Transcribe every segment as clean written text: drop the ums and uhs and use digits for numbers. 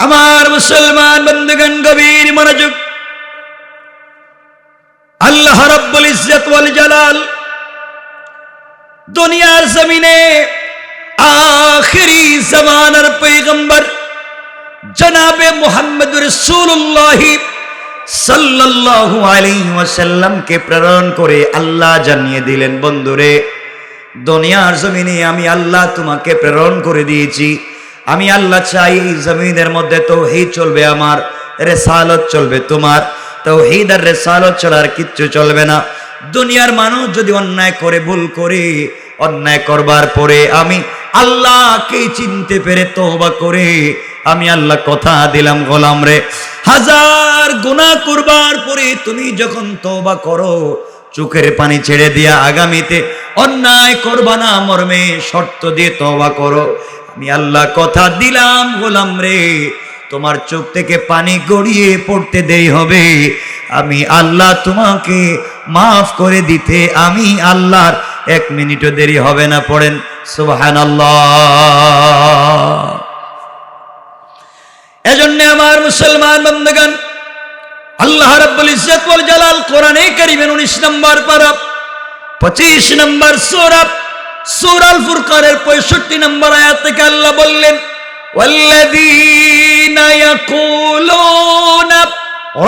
আমার মুসলমান বন্ধুগণ, গভীর মনোযোগ। আল্লাহ রাব্বুল ইজ্জত ওয়াল জালাল দুনিয়ার জমিনে আখিরি জামানার পয়গম্বর জনাবে মুহাম্মদুর রাসূলুল্লাহ সাল্লাল্লাহু আলাইহি ওয়াসাল্লামকে প্রেরণ করে আল্লাহ জানিয়ে দিলেন, বন্ধুরে, দুনিয়ার জমিনে আমি আল্লাহ তোমাকে প্রেরণ করে দিয়েছি। আমি আল্লাহ চাই এই জমিনের মধ্যে তাওহীদ চলবে, আমার রিসালাত চলবে তোমার। তাওহীদ আর রিসালাত ছাড়া কিচ্ছু চলবে না। দুনিয়ার মানুষ যদি অন্যায় করে, ভুল করে, অন্যায় করবার পরে আমি আল্লাহকে চিনতে পেরে তওবা করে আমি আল্লাহ কথা দিলাম, গোলাম রে, হাজার গুনাহ করবার পরে তুমি যখন তওবা করো, চোখের পানি ছেড়ে দিয়া আগামীতে অন্যায় করবা না মর্মে শর্ত দিয়ে তওবা করো, আমি আল্লাহ কথা দিলাম, গোলাম রে, তোমার চোখ থেকে পানি গড়িয়ে পড়তে দেরি হবে, আমি আল্লাহ তোমাকে মাফ করে দিতে আমি আল্লাহর 1 মিনিটও দেরি হবে না। পড়েন সুবহানাল্লাহ। এজন্য আমার মুসলমান বন্ধুগণ, আল্লাহ রাব্বুল ইজ্জত ওয়াল জালাল কোরআনে কারীমের 19 নম্বর পারা 25 নম্বর সূরা সূরাল ফুরকানের 65 নম্বর আয়াত থেকে আল্লাহ বললেন, ওয়াল্লাযীনা ইয়াকুলুনা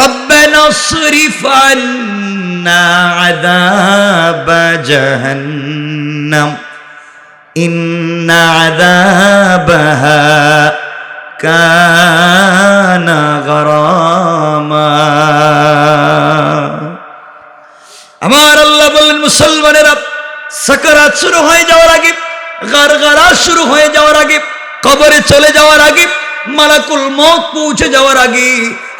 রাব্বানা ইসরিফ আন্না আযাবা জাহান্নাম ইন্না আযাবাহা কানা গরামা। আমার আল্লাহ বললেন, মুসলমানেরা, সাকারাত শুরু হয়ে যাওয়ার আগে, গারগারা শুরু হয়ে যাওয়ার আগে, কবরে চলে যাওয়ার আগে, মালাকুল মউত পৌঁছে যাওয়ার আগে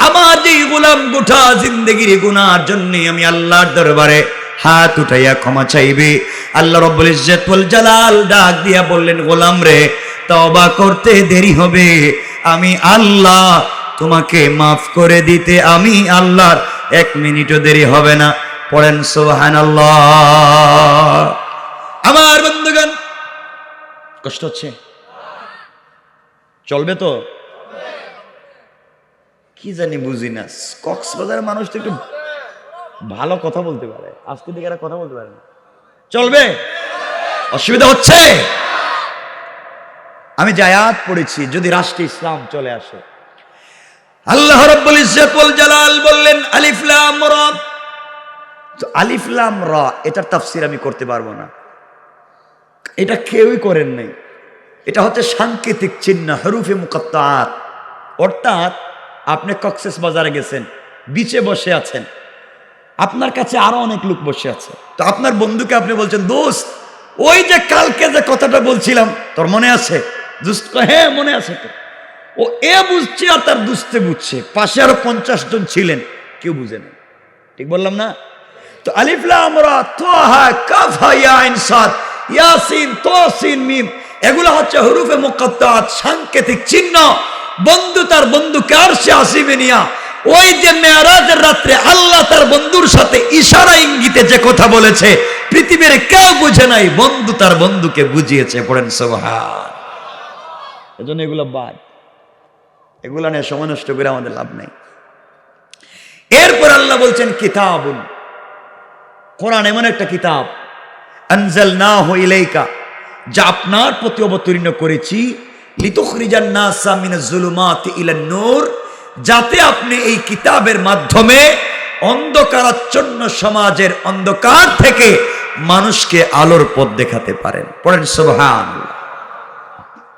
আমার যে গোলাম গোটা জিন্দেগির গুনার জন্য আমি আল্লাহর দরবারে হাত উঠাইয়া ক্ষমা চাইবে, আল্লাহ রাব্বুল ইজ্জত ওয়াল জালাল ডাক দিয়া বললেন, গোলাম রে, তওবা করতে দেরি হবে, আমি আল্লাহ তোমাকে মাফ করে দিতে আমি আল্লাহর 1 মিনিটও দেরি হবে না। পড়েন সুবহানাল্লাহ। আমার বন্ধুগণ, কষ্ট হচ্ছে? চলবে তো? কি জানি বুঝি না, কক্সবাজারের মানুষ তো একটু ভালো কথা বলতে পারে, আজকে দিকে এরা কথা বলতে পারে না। চলবে? অসুবিধা হচ্ছে? আমি যে আয়াত পড়েছি, যদি রাষ্ট্রে ইসলাম চলে আসে, আল্লাহ রাব্বুল ইজ্জত ওয়াল জালাল বললেন, আলিফ লাম রা। তো আলিফ লাম রা এটার তাফসীর আমি করতে পারবো না, এটা কেউই করেন নাই। এটা হচ্ছে সাংকেতিক চিহ্ন, হরুফে মুকাত্তাআত। অর্থাৎ আপনি কক্সেস বাজারে গেছেন, বিচে বসে আছেন, আপনার কাছে আরো অনেক লোক বসে আছে, তো আপনার বন্ধুকে আপনি বলছেন, দোস্ত, ওই যে কালকে যে কথাটা বলছিলাম তোর মনে আছে? দোস্ত হ্যাঁ মনে আছে। তো ও এ বুঝছে আর তার দুস্তে বুঝছে, পাশে আরো 50 জন ছিলেন, কেউ বুঝে না। ঠিক বললাম না? তো আলিফ লাম রা তাহা কাফ হা ইয়া আইন সাদ ইয়াসিন তাসিন মিম, এগুলো হচ্ছে হরুফে মুকাত্তাআত, সাংকেতিক চিহ্ন। বন্ধু তার বন্ধুকে আরশে আসিমে নিয়া ওই যে মেরাজের রাত্রে আল্লাহ তার বন্ধুর সাথে ইশারা ইঙ্গিতে যে কথা বলেছে, পৃথিবীর কেউ বুঝে নাই, বন্ধু তার বন্ধুকে বুঝিয়েছে। পড়েন সুবহান। এজন্য এগুলো বাদ, এগুলো নিয়ে সময় নষ্ট করে আমাদের লাভ নেই। এরপর আল্লাহ বলছেন, কিতাবুন, কোরআন এমন একটা কিতাব, আনজালনাহু ইলাইকা, যা আপনার প্রতি অবতীর্ণ করেছি, লিতুখরিজান নাসা মিনাজ যুলুমাতি ইলান নূর, যাতে আপনি এই কিতাবের মাধ্যমে অন্ধকারাচ্ছন্ন সমাজের অন্ধকার থেকে মানুষকে আলোর পথ দেখাতে পারেন। পড়েন সুবহানাল্লাহ।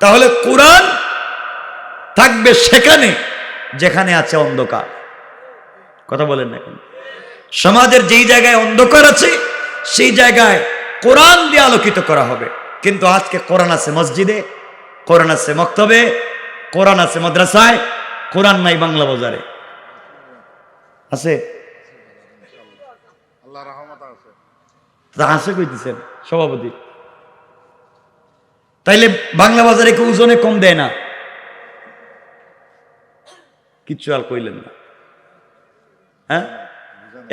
তাহলে কোরআন থাকবে সেখানে যেখানে আছে অন্ধকার। কথা বলেন না কেন? সমাজের যেই জায়গায় অন্ধকার আছে সেই জায়গায় কোরআন দিয়ে আলোকিত করা হবে। কিন্তু আজকে কোরআন আছে মসজিদে, কোরআন আছে মক্তবে, কোরআন আছে মাদ্রাসায়, কোরআন নাই বাংলা বাজারে। আছে? আল্লাহর রহমত আছে। তা আছে কইতেছেন সভাপতি? তাইলে বাংলা বাজারে কেউ ওজনে কম দেয় না? কিচ্ছু আর কইলেন না। হ্যাঁ,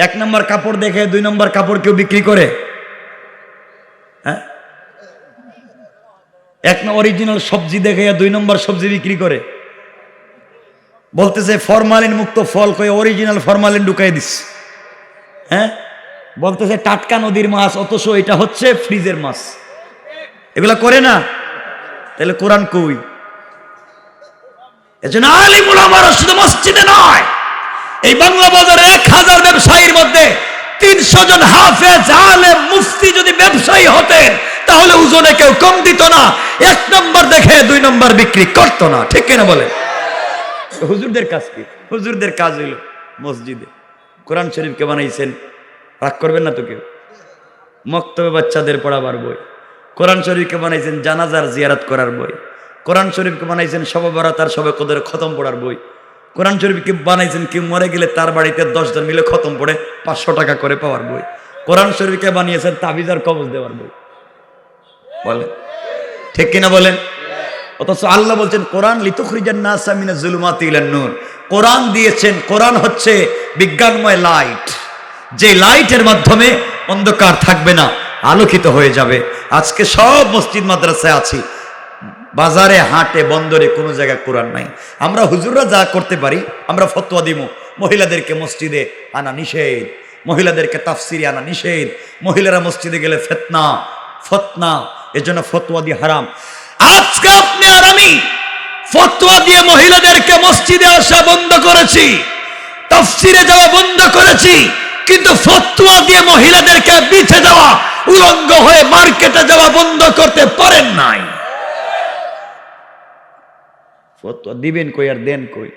1 নম্বর কাপড় দেখে 2 নম্বর কাপড় কেউ বিক্রি করে? হ্যাঁ, 1 অরিজিনাল সবজি দেখে 2 নম্বর সবজি বিক্রি করে? বলতেছে ফরমালিন মুক্ত ফল কয়ে অরিজিনাল ফরমালিন ঢুকাই দিস। হ্যাঁ, বলতেছে টাটকা নদীর মাছ, অথচ এটা হচ্ছে ফ্রিজের মাছ। এগুলা করে না, তাহলে কোরআন কই? এজন্য আলিম উলামারা শুধু মসজিদে নয়, এই বাংলা বাজারে 1000 ব্যবসায়ীর মধ্যে 300 জন হাফেজ আলেম মুফতি যদি ব্যবসায়ী হতেন তাহলে ওজনে কেউ কম দিত না। 1 নম্বর দেখে 2 নম্বর বিক্রি করতো না। ঠিক কিনা বলেন? হুজুরদের কাজ কি? হুজুরদের কাজ হইল মসজিদে কোরআন শরীফকে বানাইছেন, রাগ করবেন না তো কেউ, মক্তবে বাচ্চাদের পড়াবার বই। কোরআন শরীফকে বানাইছেন জানাজার জিয়ারত করার বই। কোরআন শরীফকে বানাইছেন শবে বরাত আর শবে কদরের খতম পড়ার বই। কোরআন শরীফকে বানাইছেন কেউ মরে গেলে তার বাড়িতে 10 জন মিলে খতম পড়ে 500 টাকা করে পাওয়ার বই। কোরআন শরীফকে বানিয়েছেন তাবিজ আর কবজ দেওয়ার বই। বলেন ঠিক কিনা বলেন? অথচ আল্লাহ বলছেন কোরআন লিতুখরিজান নাসা মিনাজ জুলুমাতি ইলান নূর। কোরআন দিয়েছেন, কোরআন হচ্ছে বিজ্ঞানময় লাইট, যে লাইটের মাধ্যমে অন্ধকার থাকবে না, আলোকিত হয়ে যাবে। আজকে সব মসজিদ মাদ্রাসায় আছি, বাজারে হাটে বন্দরে কোনো জায়গায় কোরআন নাই। আমরা হুজুররা যা করতে পারি, আমরা ফতোয়া দিব মহিলাদেরকে মসজিদে আনা নিষেধ, মহিলাদেরকে তাফসিরে আনা নিষেধ, মহিলারা মসজিদে গেলে ফতনা, এজন্য ফতোয়া দিয়ে হারাম। আজকে আপনি আর আমি ফতোয়া দিয়ে মহিলাদেরকে মসজিদে আসা বন্ধ করেছি, তাফসিরে যাওয়া বন্ধ করেছি, কিন্তু ফতোয়া দিয়ে মহিলাদেরকে বিছে যাওয়া, উলঙ্গ হয়ে মার্কেটে যাওয়া বন্ধ করতে পারেন নাই। ফতোয়া দিবেন কই আর দেন কই?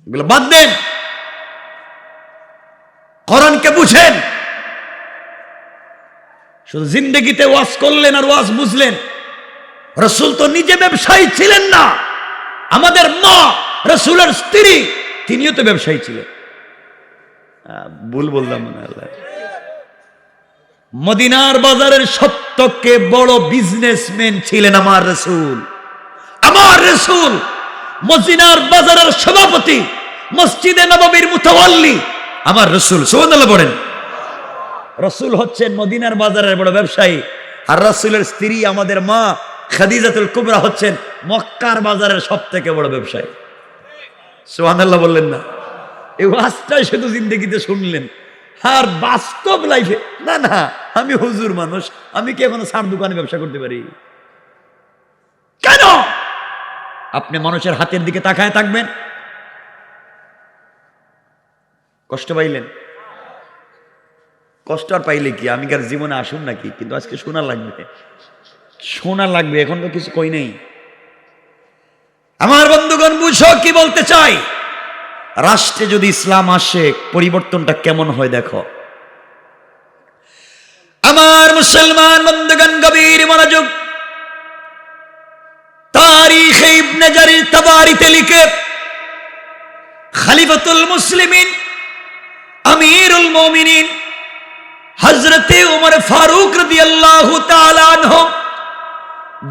এগুলো বাদ দেন, কোরআনকে বুঝেন। শুধু জিন্দেগিতে ওয়াজ করলেন আর ওয়াজ বুঝলেন। রাসূল তো নিজে ব্যবসায়ী ছিলেন না, আমাদের মা রাসূলের স্ত্রী তিনিও তো ব্যবসায়ী ছিলেন। ভুল বললাম মনে হয়। মদিনার বাজারের সবথেকে বড় বিজনেসম্যান ছিলেন আমার রাসূল। আমার রাসূল মদিনার বাজারের সভাপতি, মসজিদে নববীর মুতাওয়াল্লি আমার রাসূল। সুবহানাল্লাহ বলেন। রাসূল হচ্ছেন মদিনার বাজারের বড় ব্যবসায়ী, আর রাসূলের স্ত্রী আমাদের মা খাদিজাতুল কুবরা হচ্ছেন মক্কার বাজারের সবথেকে বড় ব্যবসায়ী। সুবহানাল্লাহ বললেন না? এই ওয়াজটাই শুধু জিন্দেগিতে শুনলেন, আর বাস্তব লাইফে না। না, আমি হুজুর মানুষ, আমি কি এখনো সার দোকানে ব্যবসা করতে পারি? কেন? আপনি মানুষের হাতের দিকে তাকায় থাকবেন? কষ্ট পাইলেন? কষ্ট আর পাইলে কি, আমি কার জীবনে আসুন নাকি? কিন্তু আজকে শোনা লাগবে, এখন তো কিছু কই নেই। আমার বন্ধুগণ, বুঝো কি বলতে চাই। রাষ্ট্রে যদি ইসলাম আসে, পরিবর্তনটা কেমন হয় দেখো। আমার মুসলমান বন্ধুগণ, গভীর মনোযোগ। তারিখে ইবনে জারির তাবারিতে লিখে, খলিফাতুল মুসলিমিন আমিরুল মুমিনিন হযরতে ওমর ফারুক রাদিয়াল্লাহু তাআলা আনহু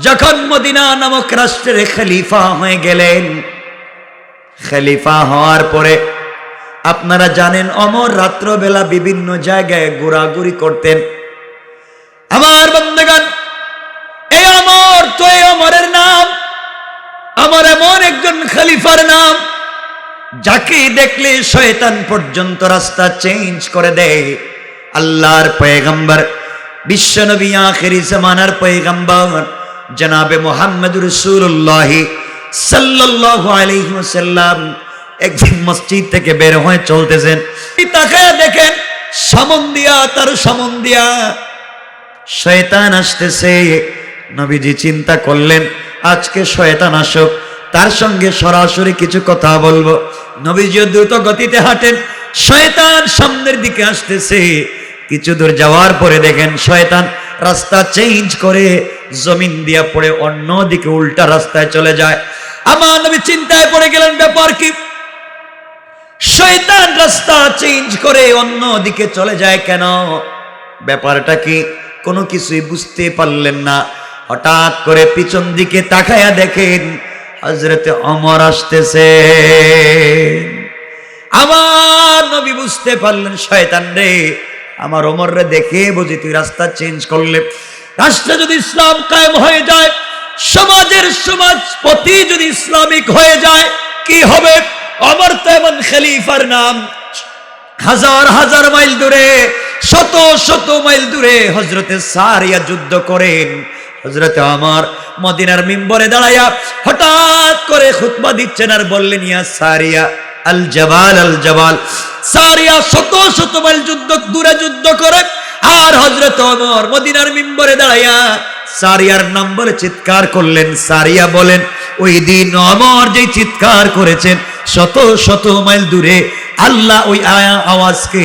যখন মদিনা নামক রাষ্ট্রের খলিফা হয়ে গেলেন, খলিফা হওয়ার পরে আপনারা জানেন ওমর রাত্রবেলা বিভিন্ন জায়গায় ঘোরাঘুরি করতেন। আমার বন্ধুগণ, এই ওমর তো এই ওমরের নাম, আমার এমন একজন খলিফার নাম যাকে দেখলে শয়তান পর্যন্ত রাস্তা চেঞ্জ করে দেয়। আল্লাহর পয়গম্বর, বিশ্বনবী, আখিরি জামানার পয়গম্বর জনাবে মুহাম্মদুর রাসূলুল্লাহ সাল্লাল্লাহু আলাইহি ওয়াসাল্লাম একদিন মসজিদ থেকে বের হয়ে চলতেছেন। তাকায় দেখেন সামন দিয়া শয়তান আসতেছে। নবীজি চিন্তা করলেন আজকে শয়তান আসুক, তার সঙ্গে সরাসরি কিছু কথা বলবো। নবীজি দ্রুত গতিতে হাঁটেন, শয়তান সামনের দিকে আসতেছে। কিছু দূর যাওয়ার পরে দেখেন শয়তান রাস্তা চেঞ্জ করে জমিন দিয়া পড়ে অন্যদিকে উল্টা রাস্তায় চলে যায়। আমার নবী চিন্তায় পড়ে গেলেন, ব্যাপার কি? শয়তান রাস্তা চেঞ্জ করে অন্যদিকে চলে যায় কেন? ব্যাপারটা কি? কোনো কিছুই বুঝতে পারলেন না। হঠাৎ করে পিছন দিকে তাকায়া দেখেন হযরতে ওমর আসতেছে। আমার নবী বুঝতে পারলেন, শয়তান রে, আমার ওমর রে দেখে বুঝি তুই রাস্তা চেঞ্জ করলে। রাষ্ট্রে যদি ইসলাম কায়েম হয়ে যায়, সমাজের সমাজপতি যদি ইসলামিক হয়ে যায় কি হবে? ওমর তো এমন খলিফার নাম, হাজার হাজার মাইল দূরে, শত শত মাইল দূরে হযরতে সারিয়া যুদ্ধ করেন। হযরতে ওমর মদিনার মিম্বরে দাঁড়ায়া হঠাৎ করে খুতবা দিচ্ছেন আর বললেন, ইয়া সারিয়া আল জাবাল আল জাবাল। সারিয়া শত শত মাইল দূরে যুদ্ধ করে, আর হযরত ওমর মদিনার মিম্বরে দাঁড়ায়া সারিয়ার নাম বলে চিৎকার করলেন। সারিয়া বলেন, ওই দিন ওমর যে চিৎকার করেছেন শত শত মাইল দূরে, আল্লাহ ওই আওয়াজকে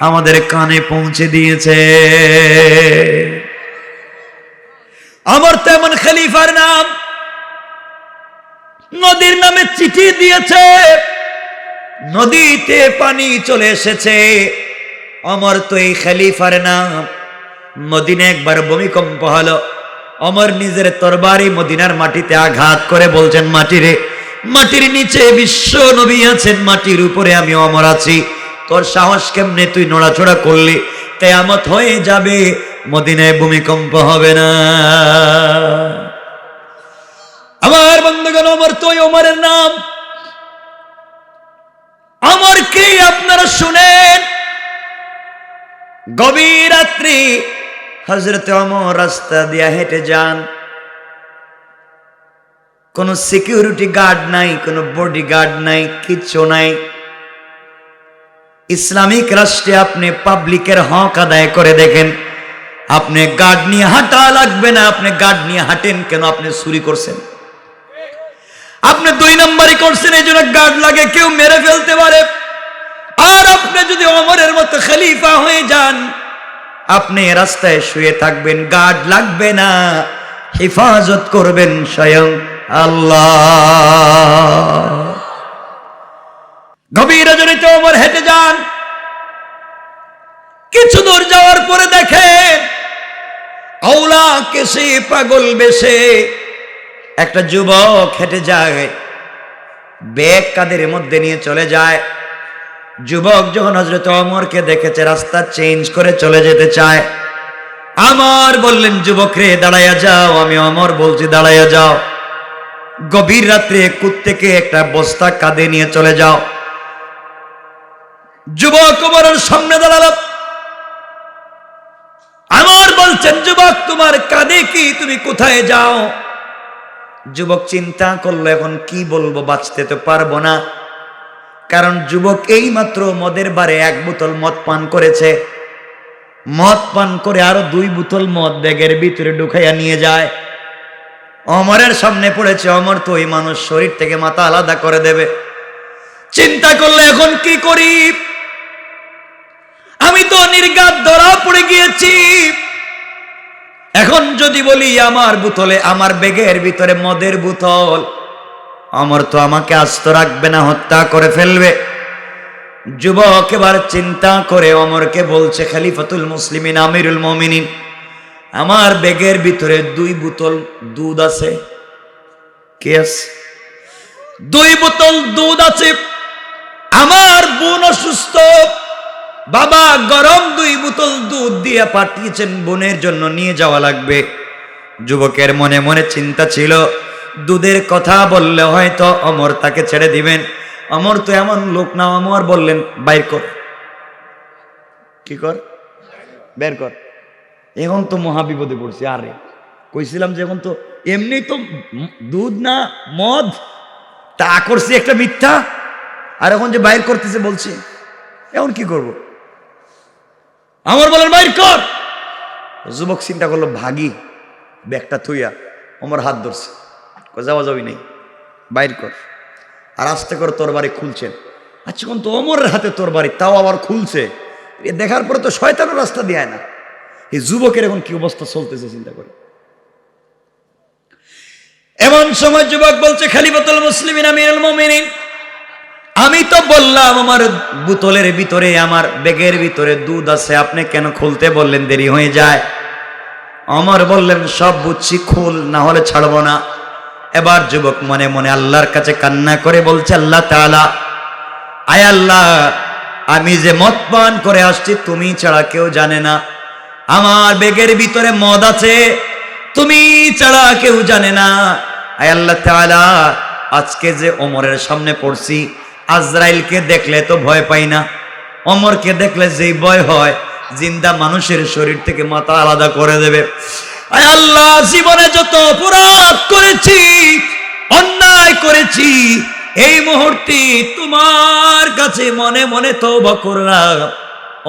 আমাদের কানে পৌঁছে দিয়েছে। ওমর তেমন খলিফার নাম, নদীর নামে চিঠি দিয়েছে, নদীতে পানি চলে এসেছে। ওমর তো এই খলিফার নাম। মদিনা একবার ভূমিকম্প হলো, ওমর নিজের তরবারি মদিনার মাটিতে আঘাত করে বলছেন, মাটিরে, মাটির নিচে বিশ্ব নবী আছেন, মাটির উপরে আমি ওমর আছি, তোর সাহস কেমনে তুই নড়াচড়া করলি? কিয়ামত হয়ে যাবে, মদিনায় ভূমিকম্প হবে না। আমার বন্ধুগণ, ওমর তো ওমরের নাম। ওমরকে আপনারা শুনেন, গভীর রাত্রি হযরত ওমর রাস্তা দিয়ে হেঁটে যান, কোন সিকিউরিটি গার্ড নাই, কোন বডি গার্ড নাই, কিচ্ছু নাই। ইসলামিক রাষ্ট্রে আপনি পাবলিকের হক আদায় করে দেখেন, আপনি গার্ড নিয়ে হাঁটা লাগবে না। আপনি গার্ড নিয়ে হাঁটেন কেন? আপনি চুরি করছেন, আপনি 2 নম্বরই করছেন, এই জন্য গার্ড লাগে, কেউ মেরে ফেলতে পারে। আর আপনি যদি ওমরের মতো খলিফা হয়ে যান, আপনি রাস্তায় শুয়ে থাকবেন, গার্ড লাগবে না, হেফাজত করবেন স্বয়ং আল্লাহ। গভীর রজনীতে ওমর হেঁটে যান, কিছু দূর যাওয়ার পরে দেখেন আওলা কেসে পাগল বেশে একটা যুবক হেঁটে যায়, ব্যাগ কাঁধের মধ্যে নিয়ে চলে যায়। যুবক যখন হযরত ওমরকে দেখেছে, রাস্তা চেঞ্জ করে চলে যেতে চায়। আমার বললেন, যুবক রে দাঁড়াইয়া যাও। আমি ওমর বলছি দাঁড়াইয়া যাও। গভীর রাত্রে কুত্তেকে একটা বস্তা কাঁধে নিয়ে চলে যাও। যুবক ওমরের সামনে দাঁড়ালো। আমার বলছেন, যুবক তোমার কাঁধে কি, তুমি কোথায় যাও? যুবক চিন্তা করলো, এখন কি বলবো, বাঁচতে তো পারবো না। কারণ যুবক এই মাত্র মদের বারে 1 বোতল মদ পান করেছে। মদ পান করে আরো 2 বোতল মদ ব্যাগের ভিতরে ঢুকাইয়া নিয়ে যায়। ওমরের সামনে পড়েছে। ওমর তো ওই মানুষ শরীর থেকে মাথা আলাদা করে দেবে। চিন্তা করলে, এখন কি করি? আমি তো নির্ঘাত ধরা পড়ে গিয়েছি। এখন যদি বলি আমার বোতলে, আমার ব্যাগের ভিতরে মদের বোতল, ওমর তো আমাকে আস্ত রাখবে না, হত্যা করে ফেলবে। যুবক এবার চিন্তা করে ওমরকে বলছে, খলিফাতুল মুসলিমিন আমিরুল মুমিনিন, আমার ব্যাগের ভিতরে 2 বোতল দুধ আছে। কি আছে? 2 বোতল দুধ আছে। আমার বোন অসুস্থ, বাবা গরম 2 বোতল দুধ দিয়ে পাঠিয়েছেন, বোনের জন্য নিয়ে যাওয়া লাগবে। যুবকের মনে মনে চিন্তা ছিল, দুধের কথা বললে হয়তো ওমর তাকে ছেড়ে দিবেন। ওমর তো এমন লোক না। ওমর বললেন, বাইর কর। কি কর? বের কর। এখন তো মহাবিপদে পড়ছি। আরে কইছিলাম যে এখন তো এমনি তো দুধ না মদ, তা করছি একটা মিথ্যা, আর এখন যে বাইর করতেছে বলছি, এখন কি করব? ওমর বলেন, বাইর কর। যুবক চিন্তা করলো, ভাগি, ব্যাগটা থুইয়া ওমর হাত ধরছে, যাওয়া যাবি নেই, বাইর কর। আর আস্তে করে তরবারি খুলছেন। আচ্ছা, কোন তো ওমরের হাতে তরবারি, তাও আবার খুলছে। এ দেখার পরে তো শয়তানও রাস্তা দেয় না। এই যুবকের এখন কি অবস্থা চলতেছে চিন্তা করে। এমন সময় যুবক বলছে, খলিফাতুল মুসলিমিন আমিরুল মুমিনিন, আমি তো বললাম আমার বোতলের ভিতরে, আমার ব্যাগের ভিতরে দুধ আছে, আপনি কেন খুলতে বললেন? দেরি হয়ে যায়। ওমর বললেন, সব বুঝছি, খুল, না হলে ছাড়বো না। এবার যুবক মনে মনে আল্লাহর কাছে কান্না করে বলছে, আল্লাহ তাআলা, আয় আল্লাহ, আমি যে মদ পান করে আসছি তুমি ছাড়া কেউ জানে না। আমার ব্যাগের ভিতরে মদ আছে, তুমি ছাড়া কেউ জানে না। আয় আল্লাহ তাআলা, আজকে যে ওমরের সামনে পড়ছি, আজরাইলকে দেখলে তো ভয় পাই না, ওমরকে দেখলে যেই ভয় হয়, জিন্দা মানুষের শরীর থেকে মাথা আলাদা করে দেবে। আয় আল্লাহ, জীবনে যত অপরাধ করেছি, অন্যায় করেছি, এই মুহূর্তে তোমার কাছে মনে মনে তওবা করলাম,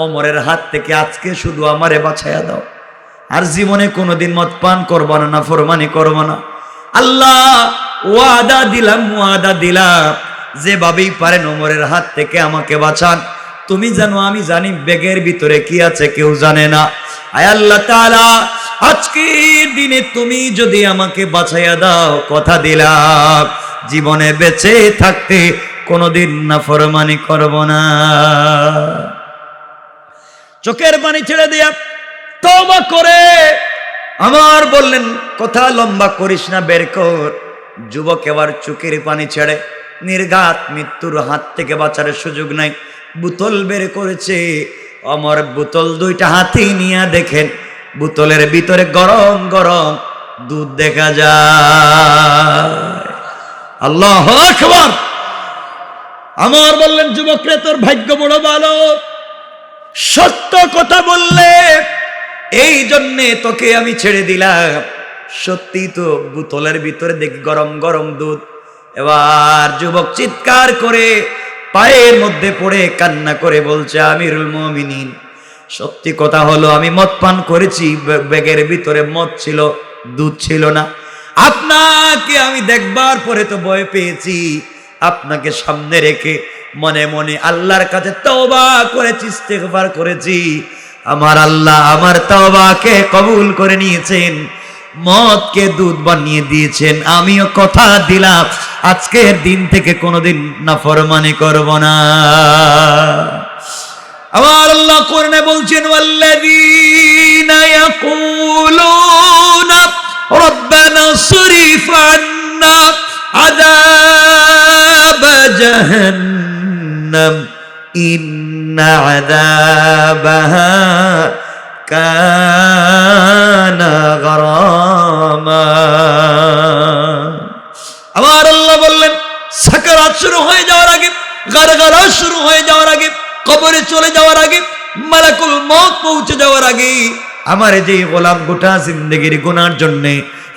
ওমরের হাত থেকে আজকে শুধু আমারে বাঁচাইয়া দাও। আর জীবনে কোনোদিন মদ পান করবো না, নাফরমানি করবো না। আল্লাহ, ওয়াদা দিলাম, যেভাবেই পারেন ওমরের হাত থেকে আমাকে বাঁচান। তুমি জানো, আমি জানি ব্যাগের ভিতরে কি আছে কেউ জানে না। আয় আল্লাহ তাআলা, আজকের দিনে তুমি যদি আমাকে বাঁচাইয়া দাও, কথা দিলাম জীবনে বেঁচে থাকতে কোনোদিন নাফরমানি করব না। চোখের পানি ছেড়ে দিয়া তওবা করে আমার বললেন, কথা লম্বা করিস না, বের কর। যুবক এবার চোখের পানি ছেড়ে নির্ঘাত মৃত্যুর হাত থেকে বাঁচার সুযোগ নাই, বোতল বের করেছে। আমার বোতল দুইটা হাতে নিয়ে দেখেন, বোতলের ভিতরে গরম গরম দুধ দেখা যায়। আল্লাহু আকবার। আমার বললেন, যুবক রে, তোর ভাগ্য বড় ভালো, সত্য কথা বললে এই জন্যে তোকে আমি ছেড়ে দিলাম। সত্যি তো বোতলের ভিতরে দেখি গরম গরম দুধ। এবার যুবক চিৎকার করে পায়ের মধ্যে পড়ে কান্না করে বলছে, আমিরুল মুমিনিন, সত্যি কথা হলো আমি মদ পান করেছি, ব্যাগের ভিতরে মদ ছিল, দুধ ছিল না। আপনাকে আমি দেখবার পরে তো ভয় পেয়েছি, আপনাকে সামনে রেখে মনে মনে আল্লাহর কাছে তওবা করেছি, ইস্তেগফার করেছি। আমার আল্লাহ আমার তওবাকে কবুল করে নিয়েছেন, মদকে দুধ বানিয়ে দিয়েছেন। আমিও কথা দিলাম আজকের দিন থেকে কোনোদিন নাফরমানি করব না। আমার আল্লাহ কোরআনে বলছেন, ওয়াল্লাযীনা ইয়াকুলুনা রাব্বানা সরিফ আন্না আযাব জাহান্নাম ইন্না আযাবাহা কানা গারামা। আমার আল্লাহ বললেন, সাকারাত শুরু হয়ে যাওয়ার আগে, গারগারা শুরু হয়ে যাওয়ার আগে, কবরে চলে যাওয়ার আগে, মালাকুল মউত পৌঁছে যাওয়ার আগে, আমার যে গোলাম গোটা জিন্দেগির গুনার জন্য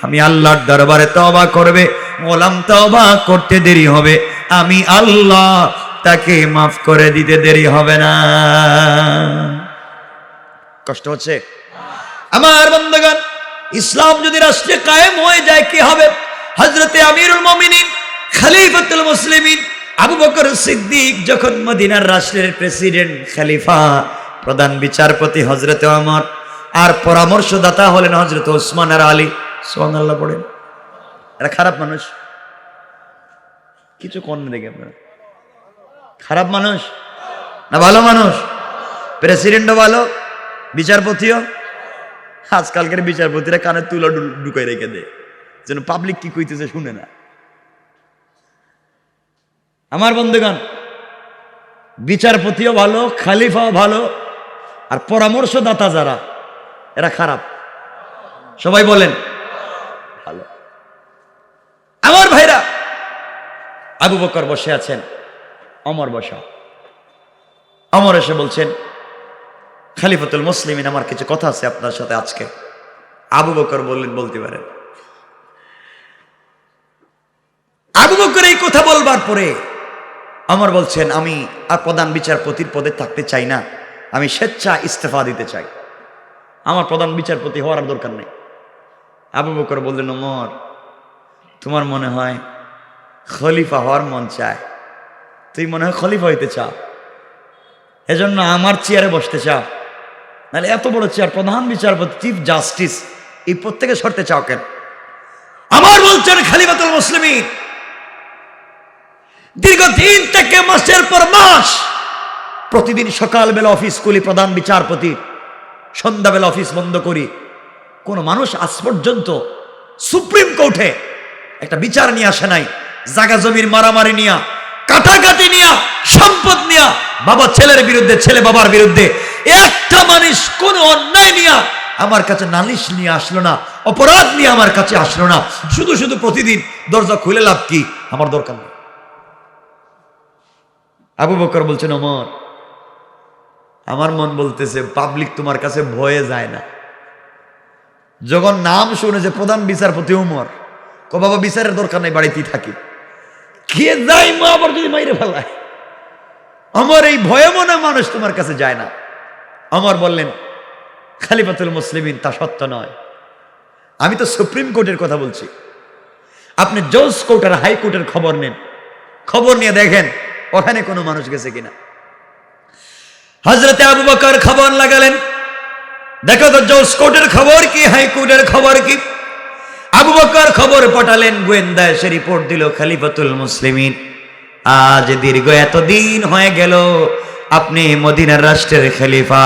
আমি আল্লাহর দরবারে তওবা করবে, গোলাম তওবা করতে দেরি হবে, আমি আল্লাহ তাকে মাফ করে দিতে দেরি হবে না। কষ্ট হচ্ছে আমার বান্দাগণ? ইসলাম যদি রাষ্ট্রে কায়েম হয়ে যায় কি হবে? হযরতে আমিরুল মুমিনিন খলিফাতুল মুসলিমিন আবু বকর সিদ্দিক যখন মদিনার রাষ্ট্রের প্রেসিডেন্ট, খলিফা, প্রধান বিচারপতি হযরতে ওমর, আর পরামর্শদাতা হলেন হযরত ওসমান আর আলী। সুবহানাল্লাহ পড়েন। এরা খারাপ মানুষ? কিছু কোন দেখে আপনারা খারাপ মানুষ না ভালো মানুষ? প্রেসিডেন্টও ভালো, বিচারপতিও। আজকালকার বিচারপতিরা কানে তুলা ঢুকাই রেখে দেয় যেন পাবলিক কি কইতেছে শুনে না। আমার বন্ধুগণ, বিচারপতিও ভালো, খলিফাও ভালো, আর পরামর্শদাতা যারা এরা খারাপ। সবাই বলেন ভালো। আমার ভাইরা, আবু বকর বসে আছেন, ওমর বসা। ওমর এসে বলছেন, খলিফাতুল মুসলিমিন, আমার কিছু কথা আছে আপনার সাথে আজকে। আবু বকর বললেন, বলতে পারেন। আবু বকর এই কথা বলবার পরে ওমর বলছেন, আমি আর প্রধান বিচারপতির পদে থাকতে চাই না, আমি স্বেচ্ছা ইস্তফা দিতে চাই, আমার প্রধান বিচারপতি হওয়ার দরকার নেই। আবু বকর বললেন, ওমর, তোমার মনে হয় খলিফা হওয়ার মন চায়, তুই মনে হয় খলিফা হইতে চাও, এজন্য আমার চেয়ারে বসতে চাও, নাহলে এত বড় চেয়ার, প্রধান বিচারপতি, চিফ জাস্টিস, এই প্রত্যেকে সরতে চাও কেন? আমার বলছেন খলিফাতুল মুসলিমিন, দীর্ঘদিন থেকে মাসের পর মাস প্রতিদিন সকালবেলা অফিস করি প্রধান বিচারপতির, সন্ধ্যাবেলা অফিস বন্ধ করি, কোন মানুষ আজ পর্যন্ত সুপ্রিম কোর্টে একটা বিচার নিয়ে আসে নাই। জায়গা জমির মারামারি নিয়া, কাটাকাটি নিয়া, সম্পদ নিয়া, বাবা ছেলের বিরুদ্ধে, ছেলে বাবার বিরুদ্ধে, একটা মানুষ কোন অন্যায় নিয়া আমার কাছে নালিশ নিয়ে আসলো না, অপরাধ নিয়ে আমার কাছে আসলো না, শুধু শুধু প্রতিদিন দরজা খুলে লাভ কি, আমার দরকার নেই। আবু বকর বলছেন, ওমর আমার মন বলতেছে পাবলিক তোমার কাছে ভয়ে যায় না। যখন নাম শুনেছে প্রধান বিচারপতি ওমর, কো বাবা বিচারের দরকার নেই, বাড়িতেই থাকি। কে যাই মা আবার যদি মাইরে ফেলায়, আমার এই ভয়ে মনে মানুষ তোমার কাছে যায় না। ওমর বললেন, খলিফাতুল মুসলিমিন তা সত্য নয়, আমি তো সুপ্রিম কোর্টের কথা বলছি। আপনি জজ কোর্ট আর হাইকোর্টের খবর নেন, খবর নিয়ে দেখেন ওখানে কোনো মানুষ গেছে কিনা। হযরতে আবু বকর খবর লাগালেন, দেখো তো জজ কোর্টের খবর কি, হাইকোর্টের খবর কি। আবু বকর খবর পাঠালেন, গোয়েন্দা এসে রিপোর্ট দিল, খলিফাতুল মুসলিমিন আজ দীর্ঘ এতদিন হয়ে গেল আপনি মদিনার রাষ্ট্রের খলিফা,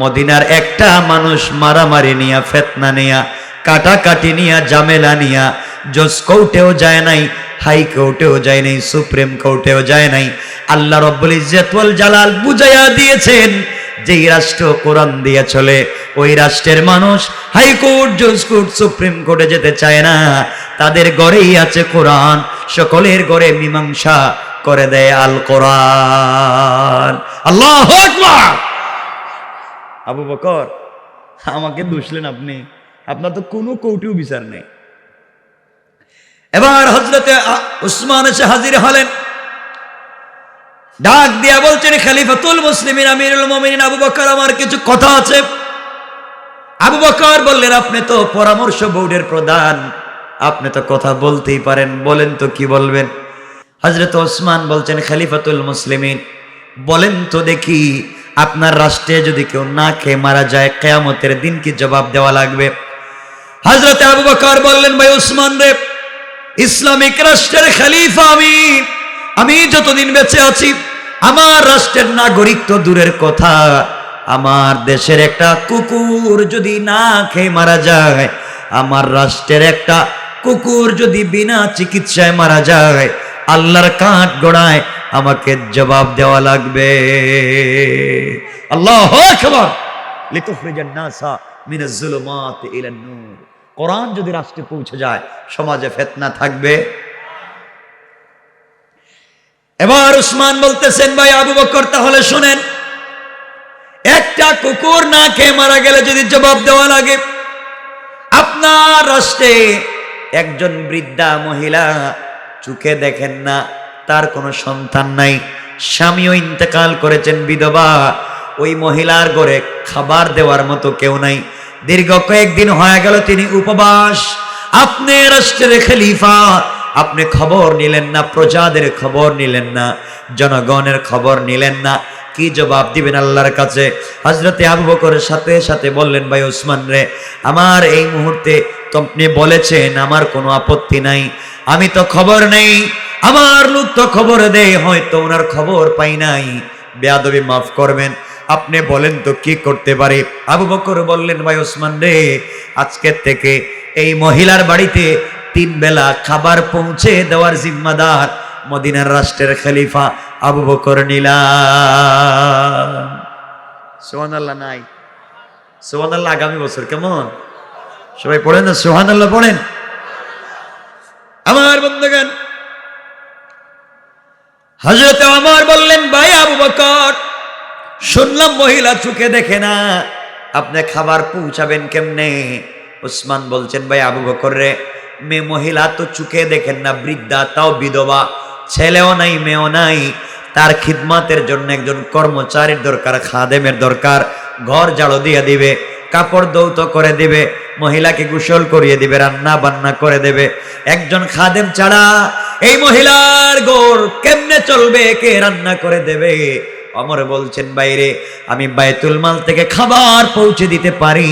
মদিনার একটা মানুষ মারামারি নিয়া, ফিতনা নিয়া, কাটাকাটি নিয়া, ঝামেলা নিয়া জজ কোর্টেও যায় নাই, হাই কোর্টেও যায় নাই, সুপ্রিম কোর্টেও যায় নাই। আল্লাহ রাব্বুল ইজ্জত ওয়াল জালাল বুঝাইয়া দিয়েছেন, যেই রাষ্ট্র কোরআন দিয়ে চলে ওই রাষ্ট্রের মানুষ হাইকোর্ট, জজ কোর্ট, সুপ্রিম কোর্টে যেতে চায় না। তাদের ঘরেই আছে কোরআন, সকলের ঘরে মীমাংসা করে দেয় আল কোরআন। আল্লাহু আকবার। আবু বকর আমাকে দুষলেন আপনি, আপনার তো কোনো কোর্টেও বিচার নেই। এবার হযরতে উসমান এসে হাজির হলেন, ডাক দিয়া বলছেন, খলিফাতুল মুসলিমিন আমিরুল মুমিনিন আবু বকর, আমার কিছু কথা আছে। আবু বকর বললেন, আপনি তো পরামর্শ বোর্ডের প্রধান, আপনি তো কথা বলতেই পারেন, বলেন তো কি বলবেন। হযরত ওসমান বলছেন, খলিফাতুল মুসলিমিন বলেন তো দেখি, আপনার রাষ্ট্রে যদি কেউ না খেয়ে মারা যায় কিয়ামতের দিন কি জবাব দেওয়া লাগবে? হযরত আবু বকর বললেন, ভাই ওসমান রে, ইসলামিক রাষ্ট্রের খলিফা আমি যতদিন বেঁচে আছি, আমার রাষ্ট্রের নাগরিক তো দূরের কথা, আমার দেশের একটা কুকুর যদি না খেয়ে মারা যায়, আমার রাষ্ট্রের একটা কুকুর যদি বিনা চিকিৎসায় মারা যায়, আল্লাহর কাঠ গড়ায় আমাকে জবাব দেওয়া লাগবে। আল্লাহু আকবার। লিতুখরিজান নাসা মিনাজ যুলুমাতি ইলান নূর। কোরআন যদি রাষ্ট্রে পৌঁছে যায়, সমাজে ফিতনা থাকবে। এবার উসমান বলতেছেন, ভাই আবু বকর তাহলে শুনেন, একটা কুকুর না খেয়ে মারা গেলে যদি জবাব দেওয়া লাগে, আপনার রাষ্ট্রে একজন বৃদ্ধা মহিলা চোখে দেখেন না, তার কোনো সন্তান নাই, স্বামীও ইন্তেকাল করেছেন, বিধবা, ওই মহিলার ঘরে খাবার দেওয়ার মতো কেউ নাই, দীর্ঘ কয়েকদিন হয়ে গেল তিনি উপবাস। আপনি রাষ্ট্রের খলিফা, আপনি খবর নিলেন না, প্রজাদের খবর নিলেন না, জনগণের খবর নিলেন না, কি জবাব দিবেন আল্লাহর কাছে? হযরতে আবু বকরের সাথে সাথে বললেন, ভাই ওসমান রে, আমার এই মুহূর্তে তো আপনি বলেছেন, আমার কোনো আপত্তি নাই, আমি তো খবর নেই, আমার লোক তো খবর দেয়, হয়তো ওনার খবর পাই নাই, বেয়াদবি মাফ করবেন, আপনি বলেন তো কি করতে পারি? আবু বকর বললেন, ভাই ওসমান রে, আজকের থেকে এই মহিলার বাড়িতে 3 বেলা খাবার পৌঁছে দেওয়ার জিম্মাদার মদিনার রাষ্ট্রের খলিফা আবু বকর নিলাম। সুবহানাল্লাহ নাই? সুবহানাল্লাহ আগামী বছর কেমন? সবাই পড়েন না সুবহানাল্লাহ, পড়েন। আমার বন্ধুগণ, হযরত ওমর বললেন, ভাই আবু বকর, শুনলাম মহিলা চোখে দেখে না, আপনি খাবার পৌঁছাবেন কেমনে? উসমান বলছেন, ভাই আবু বকর রে, মেয়ে মহিলা তো চোখে দেখেন না, বৃদ্ধা, তাও বিধবা, ছেলেও নাই, মেয়েও নাই, তার খিদমতের জন্য একজন কর্মচারীর দরকার, খাদেমের দরকার, ঘর ঝাড়ু দিয়ে দিবে, কাপড় দৌত করে দিবে, মহিলাকে গোসল করিয়ে দিবে, রান্না বান্না করে দেবে। একজন খাদেম ছাড়া এই মহিলার ঘর কেমনে চলবে? কে রান্না করে দেবে? ওমর বলছেন, বাইরে আমি বাইতুল মাল থেকে খাবার পৌঁছে দিতে পারি,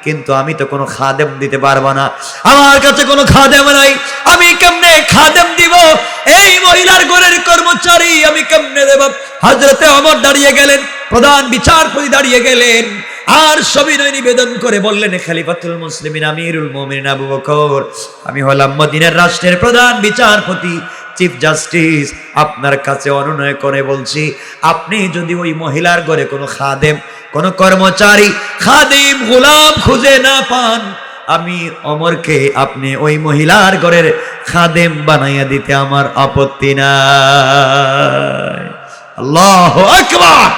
কিন্তু আমি তো কোনো খাদেম দিতে পারবো না, আমার কাছে কোনো খাদেম নাই, আমি কেমনে খাদেম দিব? এই মহিলার ঘরের কর্মচারী আমি কেমনে দেব? হযরতে ওমর দাঁড়িয়ে গেলেন, প্রধান বিচারপতি দাঁড়িয়ে গেলেন, আর সবিনয় নিবেদন করে বললেন, খলিফাতুল মুসলিমিন আমিরুল মুমিনিন আবু বকর, আমি হলাম মদিনার রাষ্ট্রের প্রধান বিচারপতি, চিফ জাস্টিস আপনার কাছে অনুনয় করে বলছি, আপনি যদি ওই মহিলার ঘরে কোনো খাদেম, কোনো কর্মচারী, খাদিম, গোলাম খুঁজে না পান, আমি ওমরকে আপনি ওই মহিলার ঘরের খাদেম বানাইয়া দিতে আমার আপত্তি নাই। আল্লাহু আকবার।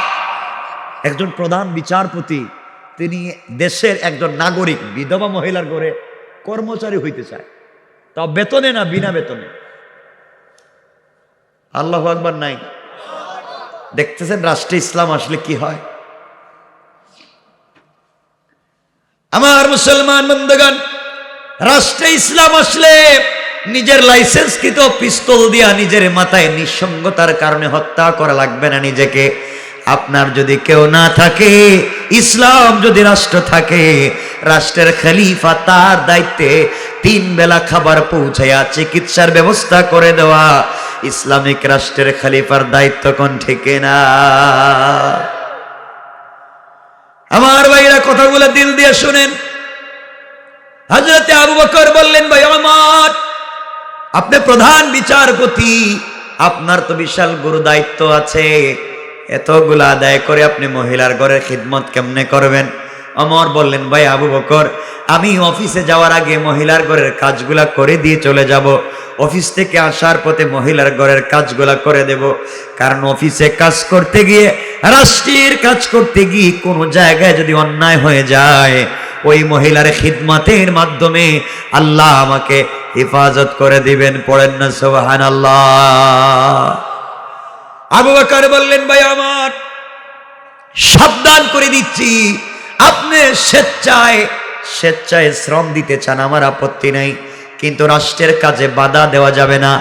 একজন প্রধান বিচারপতি, তিনি দেশের একজন নাগরিক বিধবা মহিলার ঘরে কর্মচারী হইতে চায়, তা বেতনে না, বিনা বেতনে। আল্লাহু আকবার নাই। দেখতেছেন রাষ্ট্রে ইসলাম আসলে কি হয়। আমার মুসলমান বন্ধুগণ, রাষ্ট্রে ইসলাম আসলে নিজের লাইসেন্সকৃত পিস্তল দিয়া নিজের মাথায় নিঃসঙ্গতার কারণে হত্যা করা লাগবে না নিজেকে। আপনার যদি কেউ না থাকে, ইসলাম যদি রাষ্ট্র থাকে, রাষ্ট্রের খলিফা তার দায়িত্বে 3 বেলা খাবার পৌঁছায়া চিকিৎসার ব্যবস্থা করে দেওয়া ইসলামিক রাষ্ট্রের খলিফার দায়িত্ব, কোন ঠিক না? আমার ভাইরা কথাগুলো দিল দিয়ে শুনেন। হযরতে আবু বকর বললেন, ভাই আমার, আপনি প্রধান বিচারপতি, আপনার তো বিশাল গুরু দায়িত্ব আছে, এতগুলো আদায় করে আপনি মহিলার ঘরের খিদমত কেমনে করবেন? ওমর বললেন, ভাই আবু বকর, আমি অফিসে যাওয়ার আগে মহিলার ঘরের কাজগুলা করে দিয়ে চলে যাব, অফিস থেকে আসার পথে মহিলার ঘরের কাজগুলা করে দেব। কারণ অফিসে কাজ করতে গিয়ে, রাষ্ট্রের কাজ করতে গিয়ে কোনো জায়গায় যদি অন্যায় হয়ে যায়, ওই মহিলার খিদমতের মাধ্যমে আল্লাহ আমাকে হেফাজত করে দিবেন। পড়েন না সুবহানাল্লাহ। আবু বকর বললেন, ভাই আমার, সাবধান করে দিচ্ছি, আপনি স্বেচ্ছায় শ্রম দিতে চান, আমার আপত্তি নাই, কিন্তু রাষ্ট্রের কাজে বাধা দেওয়া যাবে না,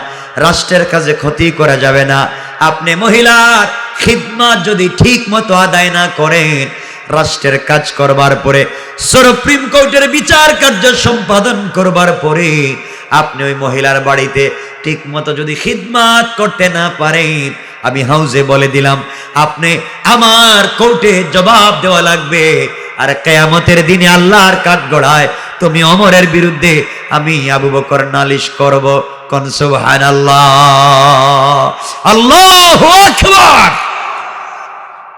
রাষ্ট্রের কাজে ক্ষতি করা যাবে না। আপনি মহিলার খিদমত যদি ঠিক মতো আদায় না করেন, রাষ্ট্রের কাজ করবার পরে, সুপ্রিম কোর্টের বিচার কার্য সম্পাদন করবার পরে আপনি ওই মহিলার বাড়িতে ঠিক মতো যদি খিদমত করতে না পারেন, আমি হাউজে বলে দিলাম, আপনি আমার কোর্টে জবাব দেওয়া লাগবে। আর কিয়ামতের দিনে আল্লাহর কাঠগড়ায় তুমি ওমরের বিরুদ্ধে আমি আবু বকর নালিশ করব। কোন সুবহানাল্লাহ, আল্লাহু আকবার।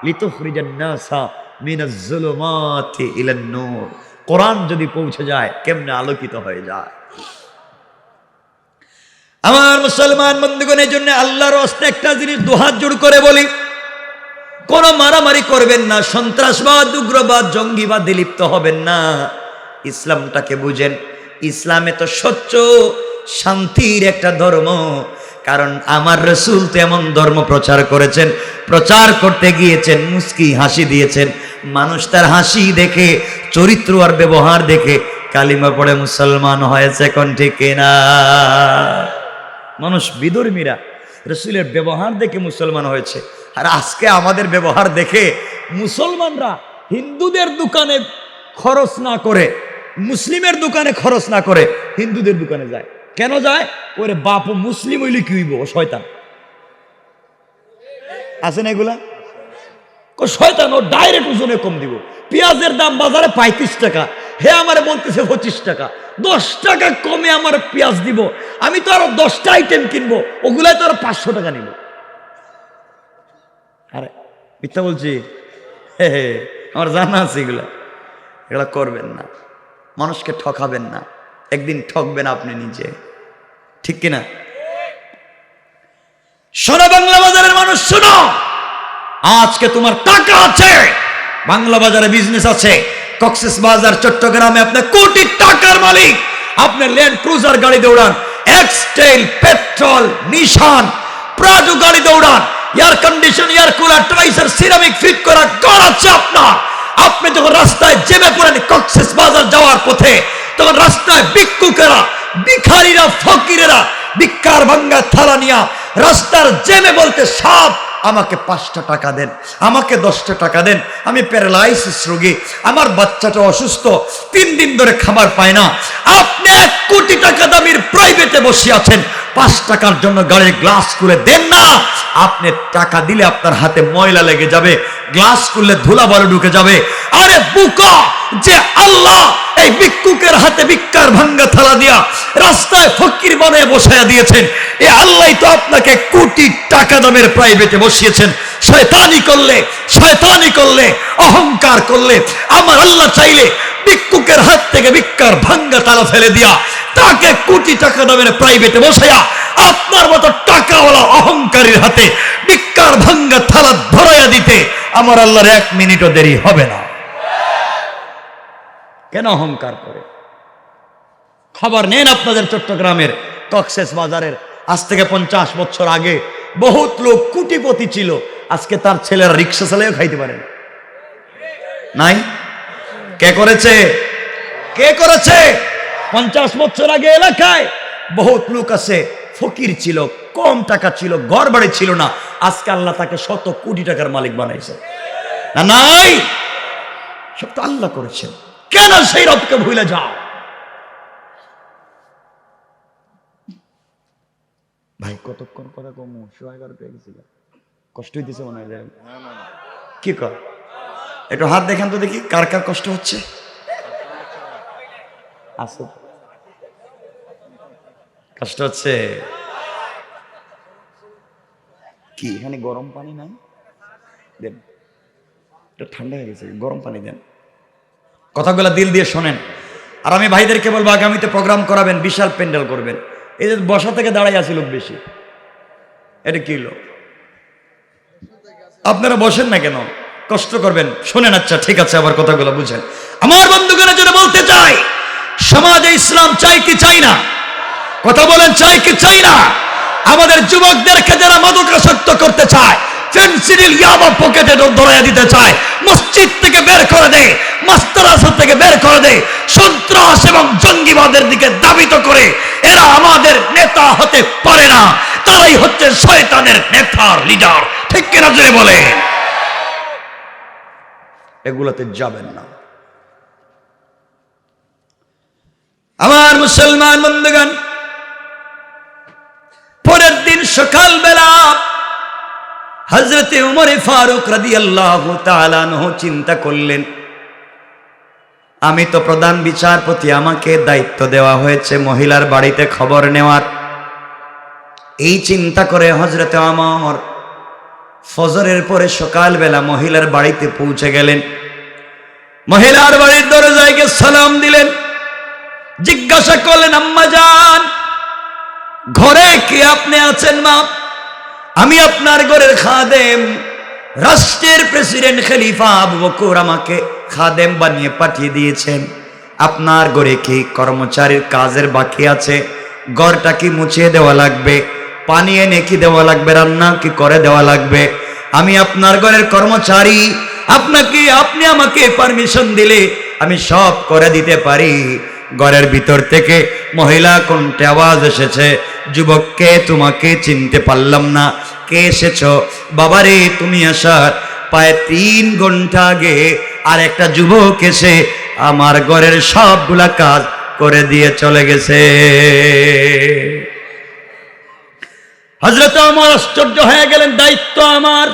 লিতুখরিজান নাসা মিনাজ যুলুমাতি ইলান নূর। কোরআন যদি পৌঁছে যায়, কেমনে আলোকিত হয়ে যায়। আমার মুসলমান বন্ধুগণের জন্য আল্লাহর রাস্তে একটা জিনিস দুহাত জোড় করে বলি, কোন মারামারি করবেন না, সন্ত্রাসবাদ, উগ্রবাদ, জঙ্গিবাদে লিপ্ত হবেন না। ইসলামটাকে বুঝেন। ইসলামে তো স্বচ্ছ শান্তির একটা ধর্ম। কারণ আমার রাসূল তো এমন ধর্ম প্রচার করেছেন, প্রচার করতে গিয়েছেন, মুস্কি হাসি দিয়েছেন, মানুষ তার হাসি দেখে, চরিত্র আর ব্যবহার দেখে কালিমা পড়ে মুসলমান হয়েছে। কোন ঠিক না? মানুষ বিধর্মীরা রাসূলের ব্যবহার দেখে মুসলমান হয়েছে। আর আজকে আমাদের ব্যবহার দেখে মুসলমানরা হিন্দুদের দোকানে খরচ না করে, মুসলিমের দোকানে খরচ না করে হিন্দুদের দোকানে যায়। কেন যায়? ওরে বাপ, মুসলিম হইলে কি হইব, শয়তান আছে না এগুলা? শয়তান, ও ডাইরেক্ট ওজনে কম দিব। পেঁয়াজের দাম বাজারে 35 টাকা, হে আমারে বলতেছে 25 টাকা, 10 টাকা কমে আমার পেঁয়াজ দিব। আমি তো আরো 10টা আইটেম কিনবো, ওগুলাই তো আরো 500 টাকা নিব। আরে মিথ্যা বলছি? আমার জানা আছে এগুলা করবেন না, মানুষকে ঠকাবেন না, একদিন ঠকবেন আপনি নিজে, ঠিক কিনা? শোনো বাংলা বাজারের মানুষ, শোনো, আজকে তোমার টাকা আছে, বাংলা বাজারে বিজনেস আছে, কক্সবাজার, চট্টগ্রামে আপনি কোটি টাকার মালিক, আপনি ল্যান্ড ক্রুজার গাড়ি দৌড়ান, এক্সটেল, পেট্রোল, নিশান, প্রাডো গাড়ি দৌড়ান, এয়ার কন্ডিশন, এয়ার কুলার, ট্রাইসার, সিরামিক ফিট করা ঘর আছে আপনার। আপনি যখন রাস্তায় জেমে পড়েন কক্সবাজার যাওয়ার পথে, তখন রাস্তায় ভিক্ষুকেরা, ভিখারিরা, ফকিরেরা ভিক্ষার ভাঙ্গা থালা নিয়া রাস্তার জেমে বলতে, সাপ আমাকে 5টা টাকা দেন, আমাকে 10টা টাকা দেন, আমি প্যারালাইসিস রোগী, আমার বাচ্চাটা অসুস্থ, 3 দিন ধরে খাবার পায় না। আপনি 1 কোটি টাকা দামের প্রাইভেটে বসে আছেন, 5 টাকার জন্য গাড়ির গ্লাস খুলে দেন না। আপনি টাকা দিলে আপনার হাতে ময়লা লেগে যাবে, গ্লাস খুললে ধুলা বালু ঢুকে যাবে। আরে বুকা, যে আল্লাহ এই ভিক্ষুকের হাতে ভিক্ষার ভাঙ্গা থালা দিয়া রাস্তায় ফকির বানিয়ে বসায়া দিয়েছেন, এই আল্লাহ তো আপনাকে কোটি টাকা দামের প্রাইভেটে বসিয়েছেন। শয়তানি করলে অহংকার করলে আমার আল্লাহ চাইলে ভিক্ষুকের হাত থেকে ভিক্ষার ভাঙ্গা তালা ফেলে দিয়া তাকে কোটি টাকা দামের প্রাইভেটে বসায়া আপনার মতো টাকাওয়ালা অহংকারীর হাতে ভিক্ষার ভাঙ্গা থালা ধরাইয়া দিতে আমার আল্লাহর 1 মিনিটও দেরি হবে না। কেন অহংকার করে? খবর নেন আপনাদের চট্টগ্রামের কক্সেস বাজারের আজ থেকে 50 বছর আগে বহুত লোক কোটিপতি ছিল, আজকে তার ছেলেরা রিক্সা চালাইও খাইতে পারে না। নাই? কে করেছে? 50 বছর আগে এলাকায় বহুত লোক আছে, ফকির ছিল, কম টাকা ছিল, ঘর বাড়ি ছিল না, আজকে আল্লাহ তাকে 100 কোটি টাকার মালিক বানাইছে। না নাই, সব তো আল্লাহ করেছেন। কেন সেই রবকে ভুলে যাও? ভাই কতক্ষণ কথা কম, 11:30 পেয়ে গেছিল, কষ্ট হইতেছে মনে হয়। কি কর, একটু হাত দেখান তো দেখি কার কার কষ্ট হচ্ছে। আসো, কষ্ট হচ্ছে কি? এখানে গরম পানি নাই, দেন, এটা ঠান্ডা হয়ে গেছে, গরম পানি দেন। কথাগুলো দিল দিয়ে শোনেন। আর আমি ভাইদেরকে বলবো আগামীতে প্রোগ্রাম করাবেন, বিশাল প্যান্ডেল করবেন। এই যে বসা থেকে দাঁড়াই আছে লোক বেশি, এটা কি লোক? আপনারা বসেন না কেন? কষ্ট করবেন, শোনেন। আচ্ছা ঠিক আছে, আবার কথাগুলো বুঝেন। আমার বন্ধুগণের জন্য বলতে চাই, সমাজে ইসলাম চাই কি চাই না? কথা বলেন, চাই কি চাই না? আমাদের যুবকদেরকে যারা মাদকাসক্ত করতে চায়, ফেন্সিডিল ইয়াবা পকেটে ধরাইয়া দিতে চায়, মসজিদ থেকে বের করে দেয়, মাস্টারাসা থেকে বের করে দেয়, সন্ত্রাস এবং জঙ্গিবাদের দিকে দাবিত করে, এরা আমাদের নেতা হতে পারে না। তারাই হচ্ছে শয়তানের নেতার লিডার। ঠিক কিনা জোরে বলে? এগুলোতে যাবেন না। আমার মুসলমান বন্ধুগণ, পরের দিন সকালবেলা হযরতে উমর ফারুক রাদিয়াল্লাহু তাআলা আনহু চিন্তা করলেন, আমি তো প্রধান বিচারপতি, আমাকে দায়িত্ব দেওয়া হয়েছে মহিলার বাড়িতে খবর নেওয়ার। এই চিন্তা করে হযরতে ওমর ফজরের পরে সকালবেলা মহিলার বাড়িতে পৌঁছে গেলেন। মহিলার বাড়ির দরজায় গিয়ে সালাম দিলেন, জিজ্ঞাসা করলেন, আম্মা জান, ঘরে কি আপনি আছেন? মা, আমি আপনার ঘরের খাদেম, রাষ্ট্রের প্রেসিডেন্ট খলিফা আবু বকর আমাকে খাদেম বানিয়ে পাঠিয়ে দিয়েছেন। আপনার ঘরে কি কর্মচারীর কাজের বাকি আছে? ঘরটা কি মুছিয়ে দেওয়া লাগবে? পানি এনে কি দেওয়া লাগবে? রান্না কি করে দেওয়া লাগবে? আমি আপনার ঘরের কর্মচারী, আপনি আমাকে পারমিশন দিলে আমি সব করে দিতে পারি। ঘরের ভিতর থেকে মহিলা কণ্ঠে আওয়াজ এসেছে, যুবককে তোমাকে চিনতে পারলাম না, কে এসেছো? বাবারে, তুমি আসার প্রায় 3 ঘন্টা আগে আর একটা যুবক এসে আমার ঘরের সবগুলা কাজ করে দিয়ে চলে গেছে। হযরত ওমর আশ্চর্য হয়ে গেলেন, দায়িত্ব আমার,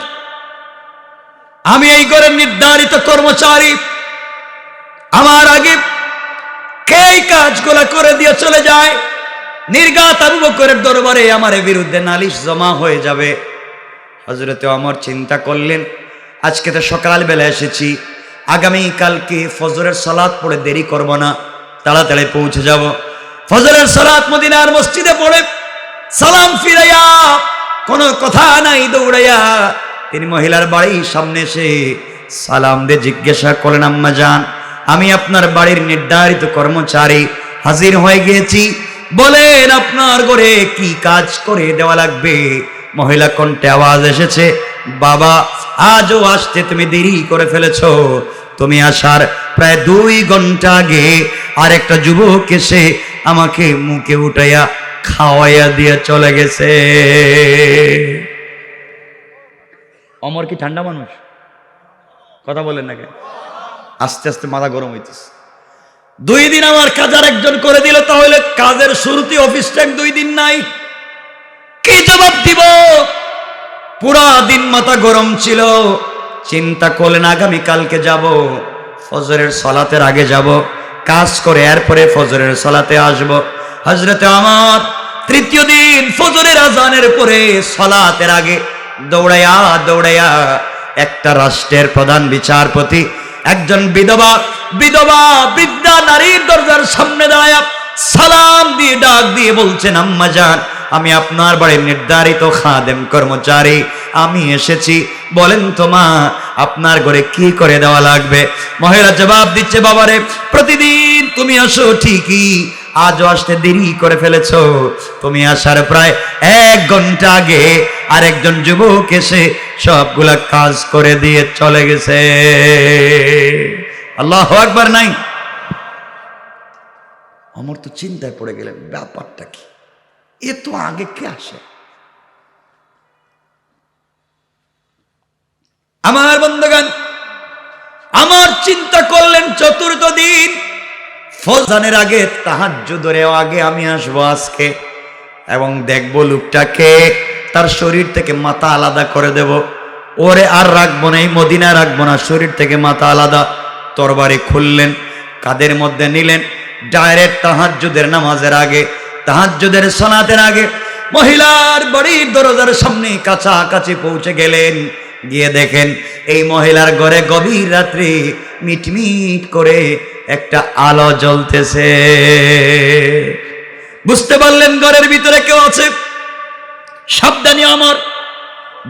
আমি এই ঘরের নির্ধারিত কর্মচারী, আমার আগে কে কাজগুলা করে দিয়ে চলে যায়? নির্ঘাত আবু বকরের দরবারে আমার বিরুদ্ধে নালিশ জমা হয়ে যাবে। হযরতে ওমর চিন্তা করলেন, আজকে তো সকালবেলা এসেছি, আগামী কালকে ফজরের সালাত পড়ে দেরি করব না, তাড়াতাড়ি পৌঁছে যাব। ফজরের সালাত মদিনার মসজিদে পড়ে সালাম ফিরাইয়া, কোনো কথা নাই, দৌড়াইয়া তিনি মহিলার বাড়ির সামনে এসে সালাম দিয়ে জিজ্ঞাসা করলেন, আম্মা জান, আমি আপনার বাড়ির নির্ধারিত কর্মচারী, হাজির হয়ে গিয়েছি, বলেন আপনার ঘরে কি কাজ করে দেওয়া লাগবে? মহিলা কণ্ঠে আওয়াজ এসেছে, বাবা, আজও আসতে তুমি দেরি করে ফেলেছো, তুমি আসার প্রায় 2 ঘন্টা আগে আর একটা যুবক এসে আমাকে মুখে উঠাইয়া খাওয়াইয়া দিয়ে চলে গেছে। ওমর কি ঠান্ডা মানুষ? কথা বলেন না কেন? আস্তে আস্তে মাথা গরম হইতেছে। 2 দিন আমার কাজ আর একজন করে দিল, তাহলে কাজের শুরুতে অফিস টাইম 2 দিন নাই, পুরা দিন মাথা গরম ছিল, চিন্তা করলেন আগামীকালকে যাব, ফজরের সালাতের আগে যাব, কাজ করে এরপরে ফজরের সালাতে আসব। হযরতে আমার তৃতীয় দিন ফজরের আজানের পরে সালাতের আগে দৌড়াইয়া দৌড়াইয়া একটা রাষ্ট্রের প্রধান বিচারপতি একজন বিধবা বৃদ্ধা নারীর দরজার সামনে দাঁড়ায়া সালাম দিয়ে ডাক দিয়ে বলছেন, আম্মা জান, আমি আপনার বাড়ির নির্ধারিত খাদেম কর্মচারী, আমি এসেছি, বলেন তো মা আপনার ঘরে কি করে দেওয়া লাগবে। মহিলা জবাব দিচ্ছে, বাবারে প্রতিদিন তুমি আসো ঠিকই, আজও আসতে দেরি করে ফেলেছো, তুমি আসার প্রায় 1 ঘন্টা আগে আরেকজন যুবক এসে সবগুলা কাজ করে দিয়ে চলে গেছে। আল্লাহু আকবার নাই। আমার তো চিন্তায় পড়ে গেলেন, ব্যাপারটা কি, এ তো আগে কে আসে। আমার বন্ধুগণ, আমার চিন্তা করলেন চতুর্থ দিন ফজরের আগে তাহাজ্জুদের আগে আমি আসবো আজকে, এবং দেখবো লোকটাকে, তার শরীর থেকে মাথা আলাদা করে দেব, ওরে আর রাখবো না, এই মদিনা রাখবো না, শরীর থেকে মাথা আলাদা। তরবারি খুললেন, কাদের মধ্যে নিলেন, ডাইরেক্ট তাহাজ্জুদের নামাজের আগে, তাহাজ্জুদের সালাতের আগে মহিলার বাড়ির দরজার সামনে কাছাকাছি পৌঁছে গেলেন। গিয়ে দেখেন এই মহিলার ঘরে গভীর রাত্রে মিটমিট করে একটা আলো জ্বলতেছে। বুঝতে পারলেন ঘরের ভিতরে কেউ আছে। সাবধানী আমার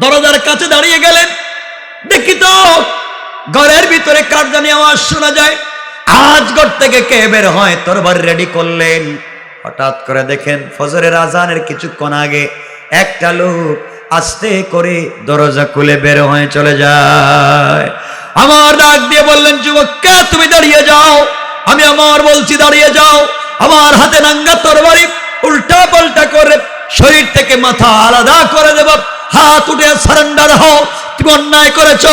দরজার কাছে দাঁড়িয়ে গেলেন, দেখি তো ঘরের ভিতরে কার জানি আওয়াজ শোনা যায়। আজ ঘর থেকে কে বের হয়, তরবারি রেডি করলেন। হঠাৎ করে দেখেন ফজরের আজানের কিছুক্ষণ আগে একটা লোক আস্তে করে দরজা খুলে বের হয়ে চলে যায়। আমার ডাক দিয়ে বললেন, যুবক কে তুমি, দাঁড়িয়ে যাও। আমি আমার বলছি দাঁড়িয়ে যাও। আমার হাতে নাঙ্গা তরবারি, উল্টা পাল্টা করে শরীর থেকে মাথা আলাদা করে দেব, হাত উঠে সারেন্ডার হও। তুমি অন্যায় করেছ,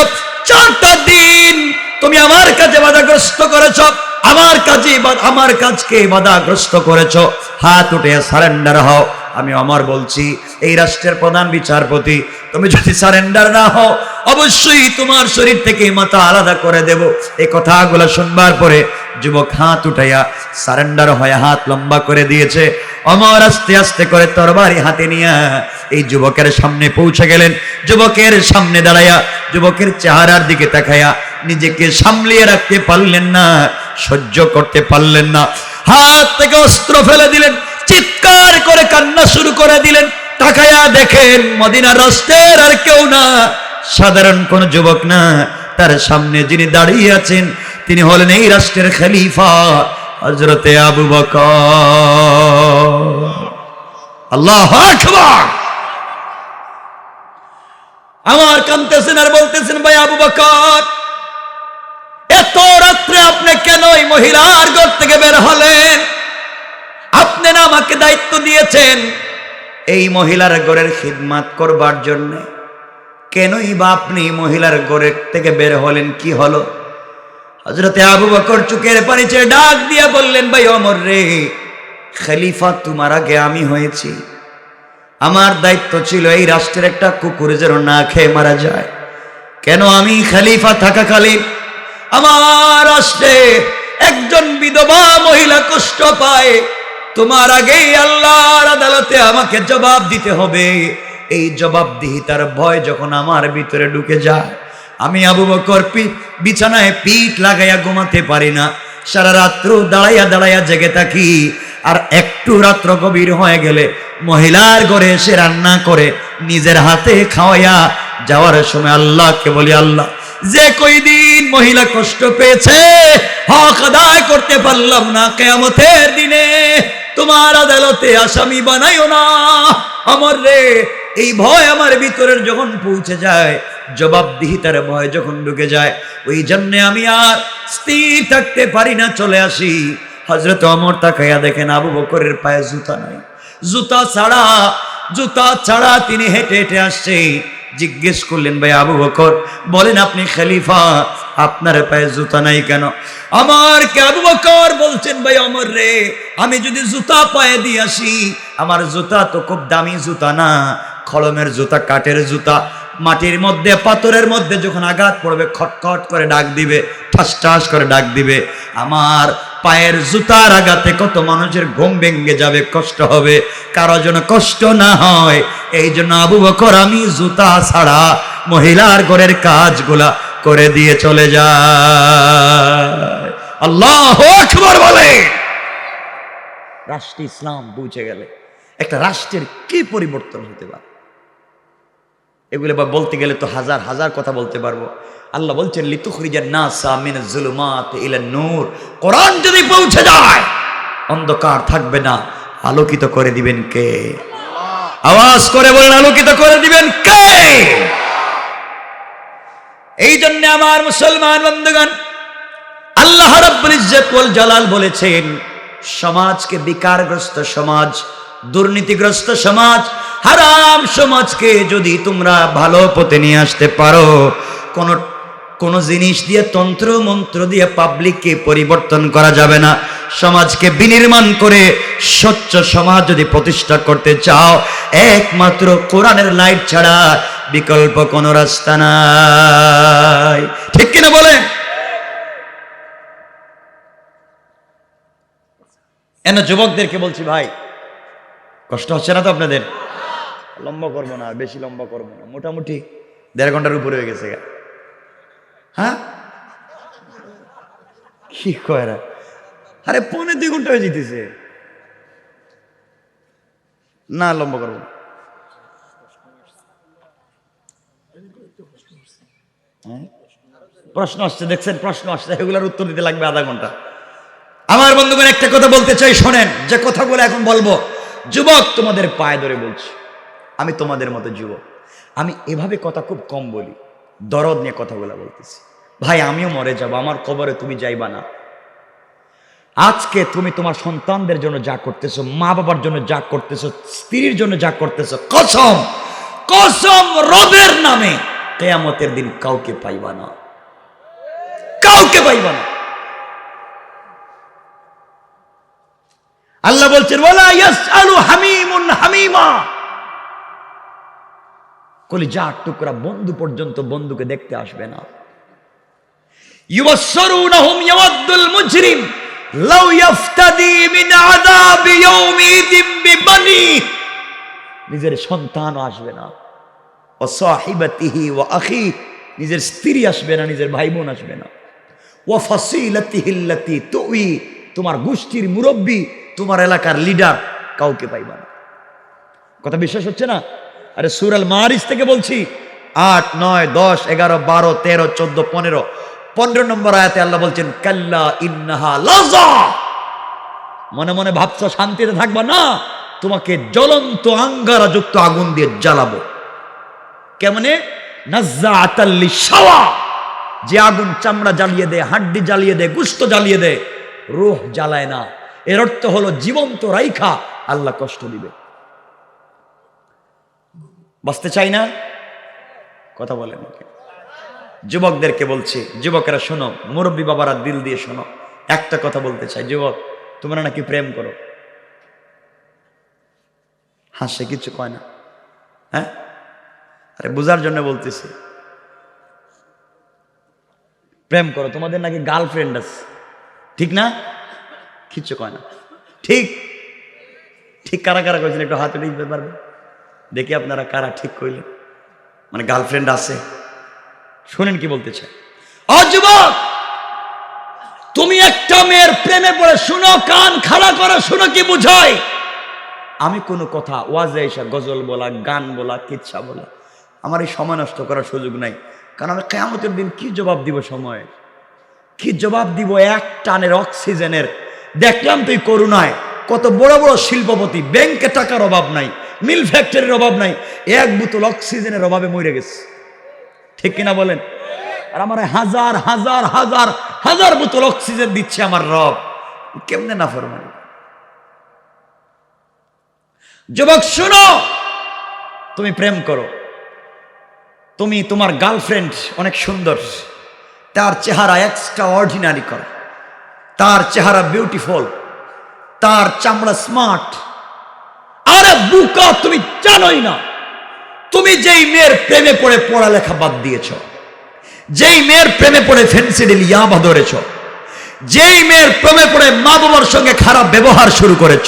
4টা দিন তুমি আমার কাছে বাধাগ্রস্ত করেছ, আমার কাজকে বাধাগ্রস্ত করেছ, হাত উঠে সারেন্ডার হও। আমি আমার বলছি, এই রাষ্ট্রের প্রধান বিচারপতি, তুমি যদি সারেন্ডার না হও অবশ্যই তোমার শরীর থেকে মাথা আলাদা করে দেব। এই কথাগুলো শুনবার পরে যুবক হাত উঠাইয়া সারেন্ডার হয়ে হাত লম্বা করে দিয়েছে। অমর আস্তে আস্তে করে তরবারি হাতে নিয়ে এই যুবকের সামনে পৌঁছে গেলেন। যুবকের সামনে দাঁড়াইয়া যুবকের চেহারার দিকে তাকাইয়া নিজেকে সামলিয়ে রাখতে পারলেন না, সহ্য করতে পারলেন না, হাত থেকে অস্ত্র ফেলে দিলেন, চিৎকার করে কান্না শুরু করে দিলেন। তাকায়া দেখেন মদিনার রাষ্ট্রের আর কেউ না, সাধারণ কোন যুবক না, তার সামনে যিনি দাঁড়িয়ে আছেন তিনি হলেন এই রাষ্ট্রের খলিফা হযরতে আবু বকর। আল্লাহু আকবার। আমার কাঁদতেছেন আর বলতেছেন, ভাই আবু বকর, এত রাত্রে আপনি কেন এই মহিলার ঘর থেকে বের হলেন? আপনি না আমাকে দায়িত্ব দিয়েছেন এই মহিলার ঘরের খিদমত করবার জন্য, কেনই বা আপনি মহিলার ঘরের থেকে বের হলেন? কি হলো? হযরতে আবু বকর চোখের পানি ছেড়ে ডাক দিয়া বললেন, ভাই ওমর রে, খলিফা তোমার আগে আমি হয়েছি। আমার দায়িত্ব ছিল এই রাষ্ট্রের একটা কুকুর যেন না খেয়ে মারা যায়। কেন আমি খলিফা থাকাকালীন আমার রাষ্ট্রে একজন বিধবা মহিলা কষ্ট পায়, তোমার আগেই আল্লাহর আদালতে আমাকে জবাব দিতে হবে। এই জবাবদিহিতার ভয় যখন আমার ভিতরে ঢুকে যায়, আমি আবু বকর বিছানায় পিঠ লাগাইয়া ঘুমাতে পারি না। সারা রাত্র দাঁড়াইয়া দাঁড়াইয়া জেগে থাকি। আর একটু রাত্র গভীর হয়ে গেলে মহিলার ঘরে এসে রান্না করে নিজের হাতে খাওয়াইয়া যাওয়ার সময় আল্লাহকে বলি, আল্লাহ, যে কয়দিন মহিলা কষ্ট পেয়েছে হক আদায় করতে পারলাম না, কিয়ামতের দিনে তোমার আদালতে আসামি বানাইও না আমার রে। এই ভয় আমার ভিতরের যখন পৌঁছে যায়, জবাবদিহিতার ভয় যখন ঢুকে যায়, ওই জন্য আমি আর স্থির থাকতে পারি না, চলে আসি। হযরত ওমর তাকাইয়া দেখেন আবু বকরের পায়ে জুতা নাই, জুতা ছাড়া তিনি হেঁটে হেঁটে আসছে। জিজ্ঞেস করলেন, ভাই আবু বকর, বলেন আপনি খলিফা, আপনার পায়ে জুতা নাই কেন? আমার কে আবু বকর বলছেন, ভাই ওমর রে, আমি যদি জুতা পায়ে দিয়ে আসি, আমার জুতা তো খুব দামি জুতা না, খড়মের জুতা, কাঠের জুতা, মাটির মধ্যে পাথরের মধ্যে যখন আঘাত পড়বে খটখট করে ডাক দিবে, ঠাস ঠাস করে ডাক দিবে। আমার পায়ের জুতার আঘাতে কত মানুষের ঘুম ভেঙে যাবে, কষ্ট হবে, কারো যেন কষ্ট না হয়। এই জন্য আবু বকর আমি জুতা ছাড়া মহিলার ঘরের কাজগুলা করে দিয়ে চলে যায়। আল্লাহু আকবার বলে। রাষ্ট্র ইসলাম পৌঁছে গেলে একটা রাষ্ট্রের কি পরিবর্তন হতে পারে, এগুলো বা বলতে গেলে তো হাজার হাজার কথা বলতে পারবো। আল্লাহ বলছেন লিতুখরিজান নাসা মিনাজ জুলুমাতি ইলান নূর। কোরআন যদি পৌঁছে যায় অন্ধকার থাকবে না, আলোকিত করে দিবেন কে? আওয়াজ করে বলেন, আলোকিত করে দিবেন কে? এই জন্য আমার মুসলমান বন্ধুগণ, আল্লাহ রাব্বুল ইজ্জত ওয়াল জালাল বলেছেন সমাজকে বিকারগ্রস্ত সমাজ, দুর্নীতিগ্রস্ত সমাজ, হারাম সমাজকে যদি তোমরা ভালো পথে নিয়ে আসতে পারো, কোন জিনিস দিয়ে তন্ত্র মন্ত্র দিয়ে পাবলিককে পরিবর্তন করা যাবে না। সমাজকে বিনির্মাণ করে স্বচ্ছ সমাজ যদি প্রতিষ্ঠা করতে চাও, একমাত্র কোরআনের লাইট ছাড়া বিকল্প কোন রাস্তা নাই। ঠিক কিনা বলেন? যুবকদেরকে বলছি, ভাই কষ্ট হচ্ছে না তো আপনাদের? লম্বা করবো না, বেশি লম্বা করবো না, মোটামুটি 1.5 ঘন্টার উপরে হয়ে গেছে। হ্যাঁ কি কয়? আরে 1.25 ঘন্টা হয়ে যেতেছে না, লম্বা করবো না। প্রশ্ন আসছে, দেখছেন প্রশ্ন আসছে, এগুলোর উত্তর দিতে লাগবে আধা ঘন্টা। আমার বন্ধুগণ একটা কথা বলতে চাই, শোনেন। যে কথাগুলো এখন বলবো, যুবক তোমাদের পায়ে ধরে বলছি, আমি তোমাদের মতো যুবক, আমি এভাবে কথা খুব কম বলি, দরদ নিয়ে কথাগুলো বলতেছি। ভাই আমিও মরে যাব, আমার কবরে তুমি যাইবা না। আজকে তুমি তোমার সন্তানদের জন্য যা করতেছো, মা বাবার জন্য যা করতেছো, স্ত্রীর জন্য যা করতেছো, কসম কসম রবের নামে কিয়ামতের দিন কাউকে পাইবা না, কাউকে পাইবা না। আল্লাহ বলছেন ওয়ালা ইয়াসআলু হামিমুন হামিমা। কলিজার টুকরা বন্ধু পর্যন্ত বন্ধুকে দেখতে আসবে না। ইউবাসসিরুনহুম ইয়াওয়াদ্দুল মুজরিম লাউ ইফতাদি মিন আযাবি ইয়াউমিদিন বিবানি। নিজের সন্তানও আসবে না, ওয়া সাহিবাতিহি ওয়া আখি, নিজের স্ত্রী আসবে না, নিজের ভাই বোন আসবে না, ওয়া ফাসিলাতিহি আল্লাতী তুই, তোমার গোষ্ঠীর মুরব্বী, তোমার এলাকার লিডার, কাউকে পাইবা না। কথা বিশ্বাস হচ্ছে না? আরে সূরা আল মারিজ থেকে বলছি, 8, 9, 10, 11, 12, 13, 14, 15 নম্বর আয়াতে আল্লাহ বলছেন কাল্লা ইন্নাহা লাযা। মনে মনে ভাবছো শান্তিতে থাকবা না, তোমাকে জ্বলন্ত আঙ্গারা যুক্ত আগুন দিয়ে জ্বালাবো। কেমনে? নাজ্জাআতাল লিশাওয়া, যে আগুন চামড়া জ্বালিয়ে দেয়, হাড্ডি জ্বালিয়ে দেয়, গোশত জ্বালিয়ে দেয়, রূহ জ্বালায় না। এর অর্থ হলো জীবন্ত রাইখা আল্লাহ কষ্ট দিবে। বাঁচতে চাই না? কথা বলেন। যুবকদেরকে বলছি, যুবকেরা শোনো, মুরব্বী বাবারা দিল দিয়ে শোনো, একটা কথা বলতে চাই। যুবক তোমরা নাকি প্রেম করো, হাসে কিছু কয় না? হ্যাঁ, আরে বুঝার জন্য বলতেছি, প্রেম করো, তোমাদের নাকি গার্লফ্রেন্ড আছে, ঠিক না? কিচ্ছু কয় না। ঠিক ঠিক কারা কারা কইছেন একটু হাতে লিখতে পারবে? দেখি আপনারা কারা ঠিক কইলেন, মানে গার্লফ্রেন্ড আছে। শুনেন কি বলতে চাই। ও যুবক, তুমি একটা মেয়ের প্রেমে পড়ে, শুনো, কান খাড়া করো, শুনো কি বুঝাই। আমি কোনো কথা ওয়াজে এসে গজল বলা, গান বলা, কিচ্ছা বলা, আমার এই সময় নষ্ট করার সুযোগ নাই। কারণ আমি কিয়ামতের দিন কি জবাব দিব, সময় কি জবাব দিব? এক টানের অক্সিজেনের। দেখলাম তুই করুণায় কত বড় বড় শিল্পপতি, ব্যাংকে টাকার অভাব নাই, মিল ফ্যাক্টরির অভাব নাই, 1 বোতল অক্সিজেনের অভাবে মরে গেছে, ঠিক কিনা বলেন? আর আমার হাজার হাজার হাজার হাজার বোতল অক্সিজেন দিচ্ছে আমার রব, কেমনে না ফরমানি। যুবক শুনো, তুমি প্রেম করো, তুমি তোমার গার্লফ্রেন্ড অনেক সুন্দর, তার চেহারা এক্সট্রা অর্ডিনারি করো, তার চেহারা বিউটিফুল, তার চামড়া স্মার্ট। আরে বুকা, তুমি জানোই না তুমি যেই মেয়ের প্রেমে পড়ে পড়ালেখা বাদ দিয়েছ, যেই মেয়ের প্রেমে পড়ে ফেন্সিডিল ইয়াবা ধরেছ, যেই মেয়ের প্রেমে পড়ে মা বাবার সঙ্গে খারাপ ব্যবহার শুরু করেছ,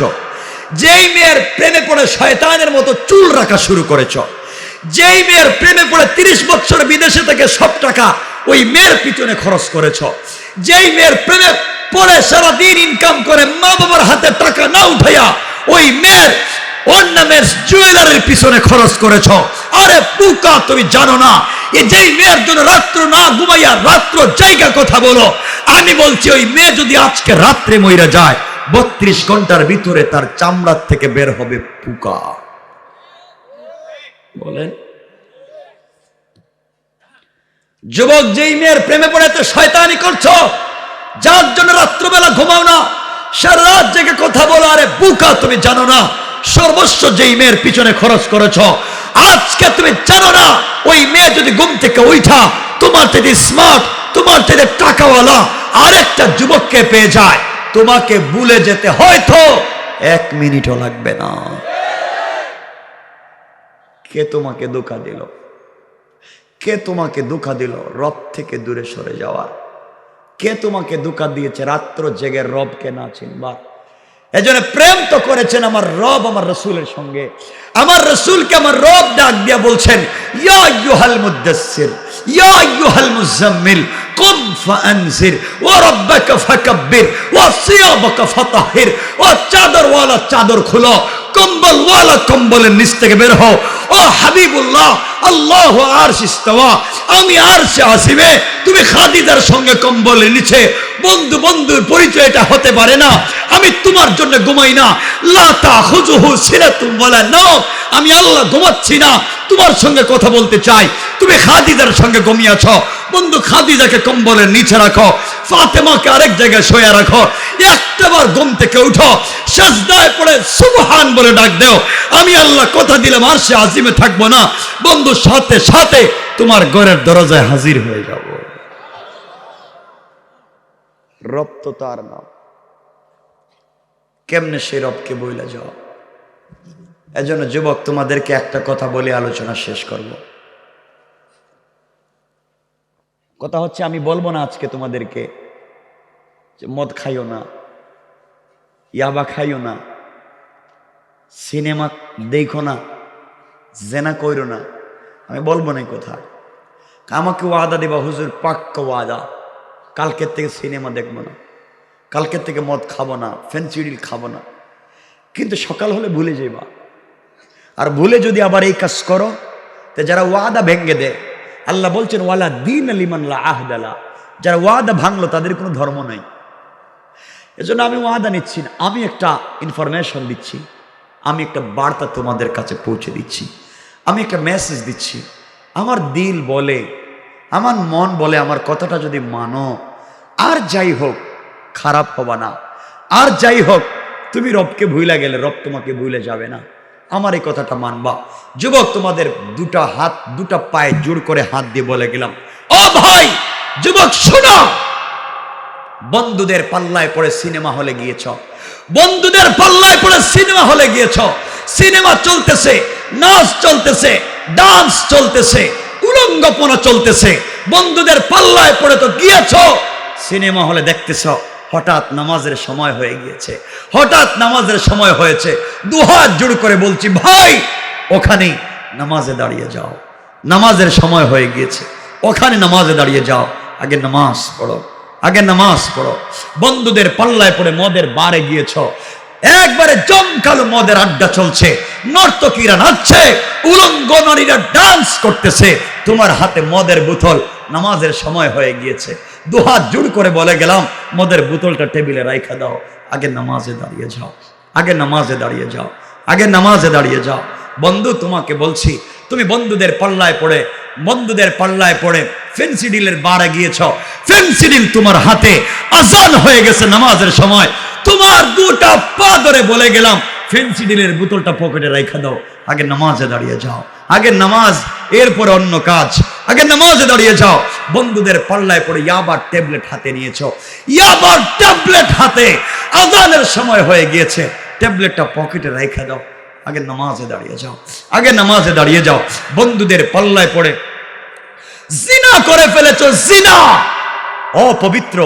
যেই মেয়ের প্রেমে পড়ে শয়তানের মতো চুল রাখা শুরু করেছ, যেই মেয়ের প্রেমে পড়ে 30 বছর বিদেশে থেকে সব টাকা ওই মেয়ের পিছনে খরচ করেছ, যেই মেয়ের প্রেমে পড়ে সারাদিন ইনকাম করে মা বাবার হাতে টাকা না উঠাইয়া ওই মেয়ের অর্নামেন্টস জুয়েলারির পিছনে খরচ করেছ, আরে পুকা তুমি জানো না এই যেই মেয়ের জন্য রাত্র না ঘুমাইয়া রাত্র জায়গা কথা বলো, আমি বলছি ওই মেয়ে যদি আজকে রাত্রে মইরা যায় 32 ঘন্টার ভিতরে তার চামড়ার থেকে বের হবে পুকা। বলেন যুবক, যেই মেয়ের প্রেমে পড়ে তো শয়তানি করছো, যার জন্য রাত্রবেলা ঘুমাও না, সারা রাত জেগে কথা বলো, আরে বুকা তুমি জানো না সর্বস্ব যেই মেয়ের পিছনে খরচ করেছ, আজকে তুমি জানো না ওই মেয়ে যদি ঘুম থেকে উঠা তোমার থেকে স্মার্ট, তোমার থেকে টাকাওয়ালা আরেকটা যুবককে পেয়ে যায়, তোমাকে ভুলে যেতে হয়তো 1 মিনিটও লাগবে না। কে তোমাকে ধোঁকা দিল? কে তোমাকে ধোঁকা দিল রব থেকে দূরে সরে যাওয়ার? কে তোমাকে ধোঁকা দিয়েছে রাত্র জেগে রবকে না চিনবার? এজন্য প্রেম তো করেছেন আমার রব আমার রসুলের সঙ্গে, আমার রসুলকে আমার রব ডাক দিয়া বলছেন, ইয়া আইয়ুহাল মুদ্দাসসির ইয়া আইয়ুহাল মুজাম্মিল কুম ফাআনজির ওয়া রাব্বাকা ফাকাব্বির ওয়া সিয়াবাকা ফাতাহির, ও চাদরওয়ালা চাদর খুলো, কম্বলওয়ালা কম্বলের নিচ থেকে বের হও, ও হাবিবুল্লাহ আল্লাহু আরশ ইস্তাওয়া, আমি আরশে আসিমে, তুমি খাদিজার সঙ্গে কম্বলের নিচে। বন্ধু বন্ধুর পরিচয়টা হতে পারে না, আমি তোমার জন্য ঘুমাই না, লা তাখুযুহু সিনাতুন ওয়ালা নাওম, আমি আল্লাহ ঘুমাচ্ছি না, তোমার সঙ্গে কথা বলতে চাই, তুমি খাদিজার সঙ্গে ঘুমিয়েছ, বন্ধু খাদিজাকে কম্বলের নিচে রাখো, ফাতেমাকে আরেক জায়গায় শোয়া রাখো, একটাবার ঘুম থেকে উঠো, সিজদায় পড়ে সুবহান বলে ডাক দাও, আমি আল্লাহ কথা দিলাম আরশে আজিমে থাকবো না, বন্ধু সাথে সাথে তোমার ঘরের দরজায় হাজির হয়ে যাব। রব তো তার নাম, কেমনে সে রবকে বইলা যাও? এজন্য যুবক তোমাদেরকে একটা কথা বলে আলোচনা শেষ করব। কথা হচ্ছে, আমি বলবো না আজকে তোমাদেরকে যে মদ খাইও না, ইয়াবা খাইও না, সিনেমা দেখো না, জেনা কইরো না, আমি বলবো না কথা। আমাকে ওয়াদা দিবা, হুজুর পাক্কা ওয়াদা, কালকের থেকে সিনেমা দেখবো না, কালকের থেকে মদ খাবো না, ফেন্সিডিল খাবো না, কিন্তু সকাল হলে ভুলে যাইবা। আর ভুলে যদি আবার এই কাজ করো, তো যারা ওয়াদা ভেঙ্গে দেয়, আল্লাহ বলছেন ওয়ালা দিন লিমান লা আহদালা, যারা ওয়াদা ভাঙলো তাদের কোনো ধর্ম নাই। এজন্য আমি ওয়াদা নিচ্ছি না, আমি একটা ইনফরমেশন দিচ্ছি, আমি একটা বার্তা তোমাদের কাছে পৌঁছে দিচ্ছি, আমি একটা মেসেজ দিচ্ছি। আমার দিল বলে, আমার মন বলে, আমার কথাটা যদি মানো, আর যাই হোক খারাপ হবা না, আর যাই হোক তুমি রবকে ভুলে গেলে রব তোমাকে ভুলে যাবে না, আমার এই কথাটা মানবা। যুবক, তোমাদের দুটা হাত দুটা পায়ে জোড় করে হাত দিয়ে বলে গেলাম, ও ভাই যুবক শোনো, বন্ধুদের পাল্লায় পড়ে সিনেমা হলে গিয়েছ, বন্ধুদের পাল্লায় পড়ে সিনেমা হলে গিয়েছ, সিনেমা চলতেছে, নাচ চলতেছে, ডান্স চলতেছে, উলঙ্গপনা চলতেছে, বন্ধুদের পাল্লায় পড়ে তো গিয়েছ, সিনেমা হলে দেখতেছ, হঠাৎ নামাজের সময় হয়ে গিয়েছে, হঠাৎ নামাজের সময় হয়েছে, দুহাত জোড় করে বলছি ভাই ওখানে নামাজে দাঁড়িয়ে যাও, নামাজের সময় হয়ে গিয়েছে, ওখানে নামাজে দাঁড়িয়ে যাও, আগে নামাজ পড়ো, আগে নামাজ পড়ো। বন্ধুদের পাল্লায় পড়ে মদের বারে গিয়েছ, একবারে জমকালো মদের আড্ডা চলছে, নর্তকীরা নাচছে, উলঙ্গ নারীরা ডান্স করতেছে, তোমার হাতে মদের বোতল, নামাজের সময় হয়ে গিয়েছে, দুহাত জোড় করে বলে গেলাম মদের বোতলটা টেবিলে রাইখা দাও, আগে নামাজে দাঁড়িয়ে যাও, আগে নামাজে দাঁড়িয়ে যাও, আগে নামাজে দাঁড়িয়ে যাও। বন্ধু তোমাকে বলছি, তুমি বন্ধুদের পাল্লায় পড়ে, বন্ধুদের পাল্লায় পড়ে ফেন্সিডিলের বারে গিয়েছ, ফেন্সিডিল তোমার হাতে, আজান হয়ে গেছে নামাজের সময়, তোমার দুটা পা ধরে বলে গেলাম ফেন্সিডিলের বোতলটা পকেটে রাইখা দাও, আগে নামাজে দাঁড়িয়ে যাও, আগে নামাজ এরপরে অন্য কাজ, আগে নামাজে দাঁড়িয়ে যাও। বন্ধুদের পাল্লায় পড়ে ইয়াবার ট্যাবলেট হাতে নিয়েছো, ইয়াবার ট্যাবলেট হাতে, আজানের সময় হয়ে গিয়েছে, ট্যাবলেটটা পকেটে রাইখা দাও, আগে নামাজে দাঁড়িয়ে যাও, আগে নামাজে দাঁড়িয়ে যাও। বন্ধুদের পাল্লায় পড়ে জিনা করে ফেলেছো, জিনা অপবিত্র,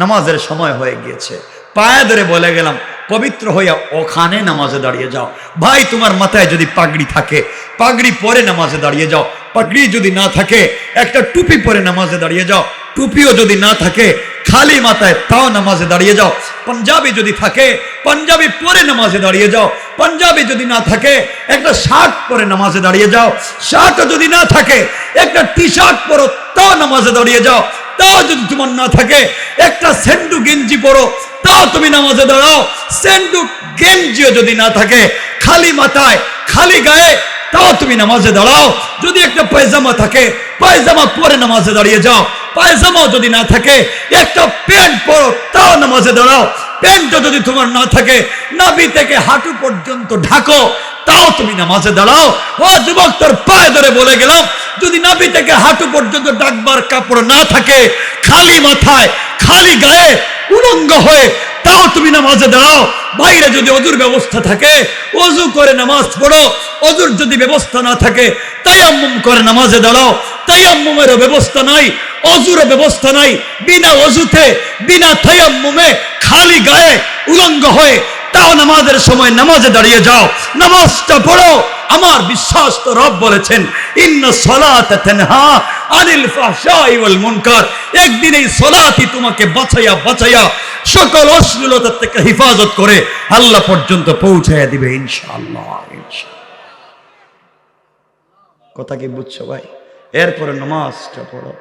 নামাজের সময় হয়ে গিয়েছে। পায়ে ধরে বলে গেলাম পবিত্র হইয়া ওখানে নামাজে দাঁড়িয়ে যাও। ভাই তোমার মাথায় যদি পাগড়ি থাকে পাগড়ি পরে নামাজে দাঁড়িয়ে যাও, পাগড়ি যদি না থাকে একটা টুপি পরে নামাজে দাঁড়িয়ে যাও, টুপিও যদি না থাকে খালি মাথায় তাও নামাজে দাঁড়িয়ে যাও। পাঞ্জাবি যদি থাকে পাঞ্জাবি পরে নামাজে দাঁড়িয়ে যাও, পাঞ্জাবি যদি না থাকে একটা শার্ট পরে নামাজে দাঁড়িয়ে যাও, শার্টও যদি না থাকে একটা টি শার্ট পরো তাও নামাজে দাঁড়িয়ে যাও, তাও যদি তোমার না থাকে একটা সেন্ডু গেঞ্জি পরো তাও তুমি নামাজে দাঁড়াও, সেন্ডু গেঞ্জিও যদি না থাকে খালি মাথায় খালি গায়ে তাও তুমি নামাজে দাঁড়াও। যদি একটা পায়জামা থাকে পায়জামা পরে নামাজে দাঁড়িয়ে যাও, পায়জামাও যদি না থাকে একটা প্যান্ট পরো তাও নামাজে দাঁড়াও, প্যান্টও যদি তোমার না থাকে নাভি থেকে হাঁটু পর্যন্ত ঢাকো তাও তুমি নামাজে দাঁড়াও। ও যুবক তোর পায়ে ধরে বলে গেলাম যদি নাভি থেকে হাঁটু পর্যন্ত ডাকবার কাপড় না থাকে খালি মাথায় খালি গায়ে উলঙ্গ হয়ে তাও তুমি নামাজে দাঁড়াও। বাইরে যদি অজুর ব্যবস্থা থাকে অজু করে নামাজ পড়ো, অজুর যদি ব্যবস্থা না থাকে তায়াম্মুম করে নামাজে দাঁড়াও, তায়াম্মুমেরও ব্যবস্থা নাই অজুরও ব্যবস্থা নাই, বিনা অজুতে বিনা তায়াম্মুমে খালি গায়ে উলঙ্গ হয়ে তাও নামাজের সময় নামাজে দাঁড়িয়ে যাও, নামাজটা পড়ো। আমার বিশ্বাস তো রব বলেছেন ইন্না সালাতা তানহা আনিল ফাহশাই ওয়াল মুনকার, একদিন এই সালাতই তোমাকে বাঁচাইয়া বাঁচাইয়া সকল অশ্লীলতা থেকে হেফাজত করে আল্লাহ পর্যন্ত পৌঁছাইয়া দিবে ইনশাআল্লাহ। কথা কি বুঝছো ভাই? এরপরে নামাজটা পড়ো,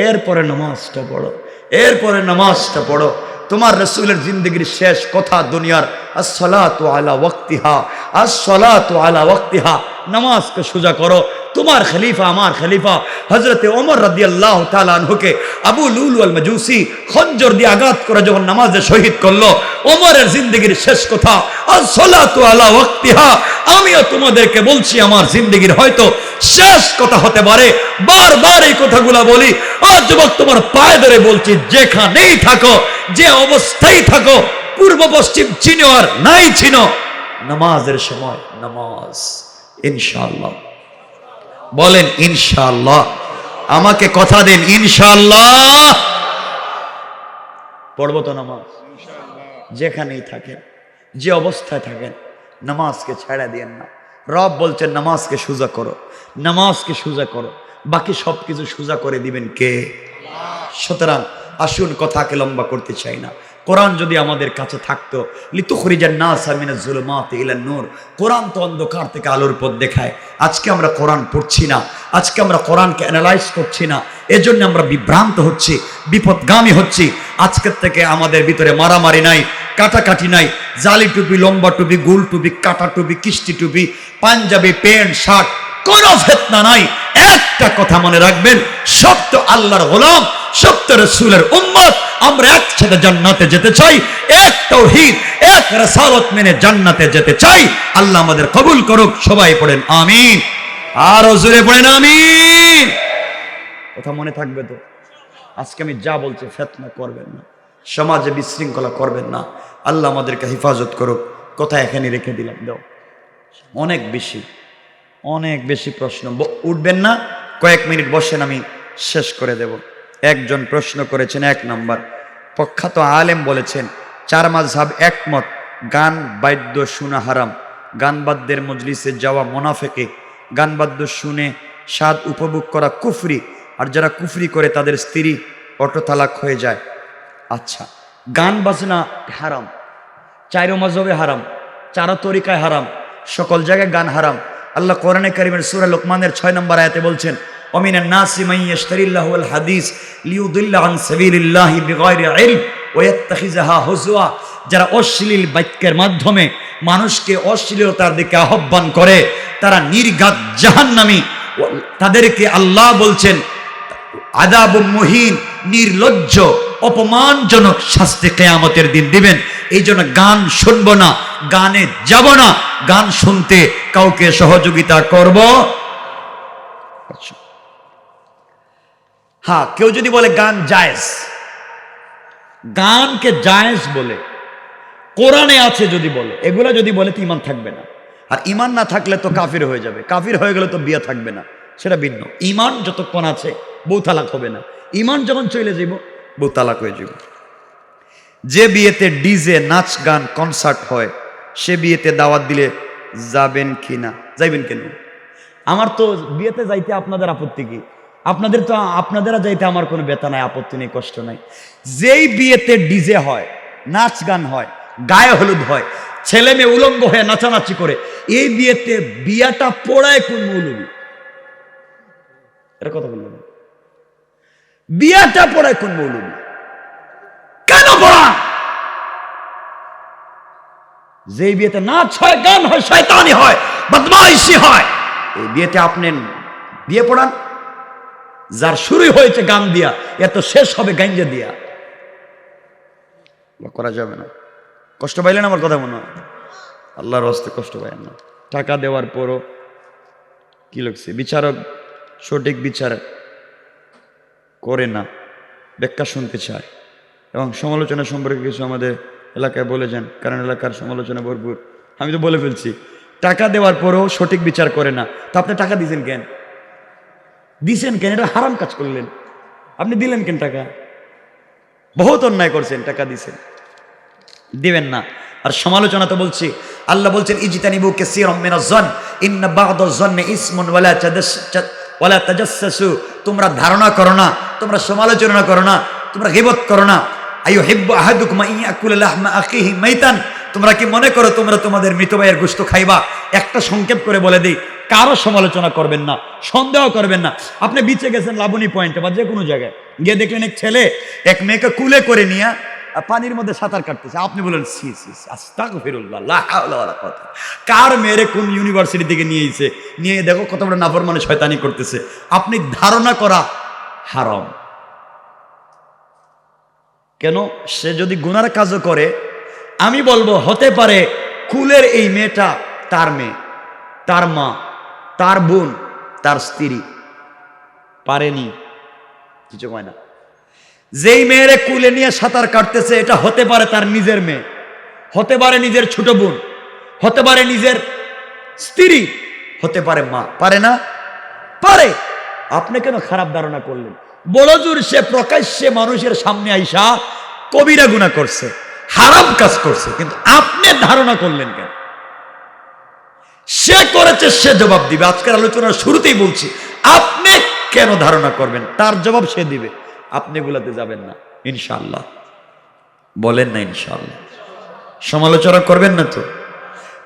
এরপরে নামাজটা পড়ো, এরপরে নামাজটা পড়ো। তোমার রাসূলের জিন্দেগীর শেষ কথা দুনিয়ার আসসালাতু আলা ওয়াক্তিহা, আসসালাতু আলা ওয়াক্তিহা, নামাজকে সোজা করো। তোমার খলিফা আমার খলিফা হযরতে ওমর রাদিয়াল্লাহু তাআলা আনহুকে আবু লুলু আল মাজুসি খঞ্জর দিয়ে আঘাত করে যখন নামাজে শহীদ করলো, ওমরের জিন্দেগীর শেষ কথা আসসালাতু আলা ওয়াক্তিহা। আমিও তোমাদেরকে বলছি আমার জিন্দেগীর হয়তো শেষ কথা হতে পারে, বারবার এই কথাগুলো বলি। আজ যুবক তোমার পায়ে ধরে বলছি যেখানেই থাকো যে অবস্থায় থাকো পূর্ব পশ্চিম চিনো আর নাই চিনো, নামাজের সময় নামাজ ইনশাআল্লাহ বলেন ইনশাআল্লাহ, আমাকে কথা দেন ইনশাআল্লাহ পড়বো তো নামাজ। যেখানেই থাকেন যে অবস্থায় থাকেন নামাজকে ছেড়ে দিয়েন না। রব বলছেন নামাজকে সোজা করো, নামাজকে সোজা করো, বাকি সবকিছু সোজা করে দিবেন কে? সুতরাং আসুন কথাকে লম্বা করতে চাই না। কোরআন যদি আমাদের কাছে থাকতো লিতুখরিজান নাসা মিনাজ যুলুমাতি ইলান নূর, কোরআন তো অন্ধকার থেকে আলোর পথ দেখায়। আজকে আমরা কোরআন পড়ছি না, আজকে আমরা কোরআনকে অ্যানালাইজ করছি না, এজন্য আমরা বিভ্রান্ত হচ্ছি, বিপদগামী হচ্ছি। আজকের থেকে আমাদের ভিতরে মারামারি নাই, কাটাকাটি নাই, জালি টুপি লম্বা টুপি গোল টুপি কাটা টুপি কিস্তি টুপি পাঞ্জাবি প্যান্ট শার্ট কোনো ফিতনা নাই। একটা কথা মনে রাখবেন, সব তো আল্লাহর গোলাম, সব তো রাসূলের উম্মত। আমরা একসাথে জান্নাতে যেতে চাই, এক তাওহীদ এক রাসালাত মেনে জান্নাতে যেতে চাই। আল্লাহ আমাদের কবুল করুক। সবাই পড়েন আমিন, আর জোরে পড়েন আমিন। কথা মনে থাকবে তো? আজকে আমি যা বলছি ফিতনা করবেন না, সমাজে বিশৃঙ্খলা করবেন না। আল্লাহ আমাদেরকে হেফাজত করুক। কথা এখানে রেখে দিলাম। দাও অনেক বেশি প্রশ্ন উঠবেন না, কয়েক মিনিট বসেন, আমি শেষ করে দেব। একজন প্রশ্ন করেছেন, 1 নম্বর প্রখ্যাত আলেম বলেছেন 4 মাযহাব একমত গান বাদ্য শোনা হারাম, গান বাদ্যের মজলিসে যাওয়া মুনাফিকি, গান বাদ্য শুনে স্বাদ উপভোগ করা কুফরি, আর যারা কুফরি করে তাদের স্ত্রী অটো তালাক হয়ে যায়। আচ্ছা, গান বাজনা হারাম, 4 মাযহাবে হারাম, 4 তরিকায় হারাম, সকল জায়গায় গান হারাম। আল্লাহ কোরআনে কারীমের সূরা লোকমানের 6 নম্বর আয়াতে বলছেন ওমিনান নাসি মান ইয়াশতারিল্লাহু আল হাদিস লিইউদিল্লা আন সাবিলিল্লাহি বিগাইরি ইলম ওয়া ইয়াত্তাখিযাহা হুজওয়া, যারা অশ্লীল বাক্যের মাধ্যমে মানুষকে অশ্লীলতার দিকে আহ্বান করে তারা নির্ঘাত জাহান্নামী। তাদেরকে আল্লাহ বলছেন আযাবুম মুহিন, নির্লজ্জ অপমানজনক শাস্তি কিয়ামতের দিন দিবেন। এই জন্য গান শুনবো না, গানে যাব না, গান শুনতে কাউকে সহযোগিতা করব। হ্যাঁ, কেউ যদি বলে গান জায়েজ, গানকে জায়েজ বলে কোরআনে আছে যদি বলে, এগুলা যদি বলে তো ঈমান থাকবে না। আর ইমান না থাকলে তো কাফির হয়ে যাবে, কাফির হয়ে গেলে তো বিয়ে থাকবে না, সেটা ভিন্ন। ইমান যতক্ষণ আছে বউ তালাক হবে না, ইমান যখন চলে যাব বউ তালাক হয়ে যাব। যে বিয়েতে ডিজে নাচ গান কনসার্ট হয় সে বিয়েতে দাওয়াত দিলে যাবেন কি না? যাইবেন কেন? আমার তো বিয়েতে যাইতে আপনাদের আপত্তি কি? আপনাদের তো আপনাদেরা যাইতে আমার কোনো ব্যথা নাই, আপত্তি নেই, কষ্ট নাই। যেই বিয়েতে ডিজে হয়, নাচ গান হয়, গায়ে হলুদ হয়, ছেলে মেয়ে উলঙ্গ হয়ে নাচানাচি করে, এই বিয়েতে বিয়াটা পড়ায় কোন মৌলবী? এর কথা বললেন, বিয়াটা পড়ায় কোন মৌলবী? কেন পড়া? যে বিয়েতে নাচ হয়, গান হয়, শয়তানি হয়, বদমাইশি হয়, এই বিয়েতে আপনি বিয়ে পড়ান? যার শুরু হয়েছে গান দিয়া, এত শেষ হবে গাঞ্জা দিয়া। করা যাবে না। কষ্ট পাইলেন আমার কথা মনে হয়? আল্লাহর হস্তে কষ্ট পাইলেন না। টাকা দেওয়ার পরও কি লাগছে? বিচারক সঠিক বিচার করে না, ব্যাখ্যা শুনতে চায় এবং সমালোচনা সম্পর্কে কিছু আমাদের এলাকায় বলে যান, কারণ এলাকার সমালোচনা ভরপুর। আমি তো বলে ফেলছি, টাকা দেওয়ার পরেও সঠিক বিচার করে না, তো আপনি টাকা দিয়েছেন কেন? দিছেন কেন? এটা হারাম কাজ করলেন। আপনি দিলেন কেন টাকা? বহুত অন্যায় করছেন, টাকা দিছেন, দিবেন না। আর সমালোচনা তো বলছি, আল্লাহ বলছেন ইজতানিবু কাসীরাম মিনাজ-যন ইন্না বা'দাজ-যন্নি ইসমুন ওয়ালা তাজাসসু। তোমরা ধারণা করো না, তোমরা সমালোচনা করো না, তোমরা গীবত করো না। আইয়ুহিব্বু আহাদুকুম আন ইয়াকুলা লাহমা আখিহি মাইতান। তোমরা কি মনে করো তোমরা তোমাদের মৃত ভাইয়ের গোশত খাইবা? একটা সংক্ষেপ করে বলে দিই, কারো সমালোচনা করবেন না, সন্দেহ করবেন না। আপনি বিচে গেছেন লাবণী পয়েন্টে বা যে কোনো জায়গায় গিয়ে দেখলেন এক ছেলে এক মেয়েকে কুলে করে নিয়ে পানির মধ্যে সাঁতার কাটতেছে, আপনি বলেন সি সি আস্তাগফিরুল্লাহ লা হাওলা ওয়ালা কুওয়াতা। কার মেয়েরে কোন ইউনিভার্সিটি থেকে নিয়েছে, নিয়ে দেখো কত বড় নাফরমানি শয়তানি করতেছে। আপনি ধারণা করা হারাম। কেন? সে যদি গুনার কাজও করে, আমি বলবো হতে পারে কুলের এই মেয়েটা তার মেয়ে, তার মা, তার বোন, তার স্ত্রী, পারেনি, কিছু হয় না। যেই মেয়েরে কুলে নিয়ে সাঁতার কাটতেছে এটা হতে পারে তার নিজের মেয়ে, হতে পারে নিজের ছোট বোন, হতে পারে নিজের স্ত্রী, হতে পারে মা। পারে না? পারে। আপনি কেন খারাপ ধারণা করলেন? বড় জোর সে প্রকাশ্যে মানুষের সামনে আইসা কবিরা গুনাহ করছে, হারাম কাজ করছে, কিন্তু আপনি ধারণা করলেন কেন? সে করেছে, সে জবাব দিবে। আজকের আলোচনার শুরুতেই বলছি, আপনি কেন ধারণা করবেন? তার জবাব সে দিবে। আপনি এগুলাতে যাবেন না ইনশাআল্লাহ। বলেন না ইনশাআল্লাহ। সমালোচনা করবেন না তো?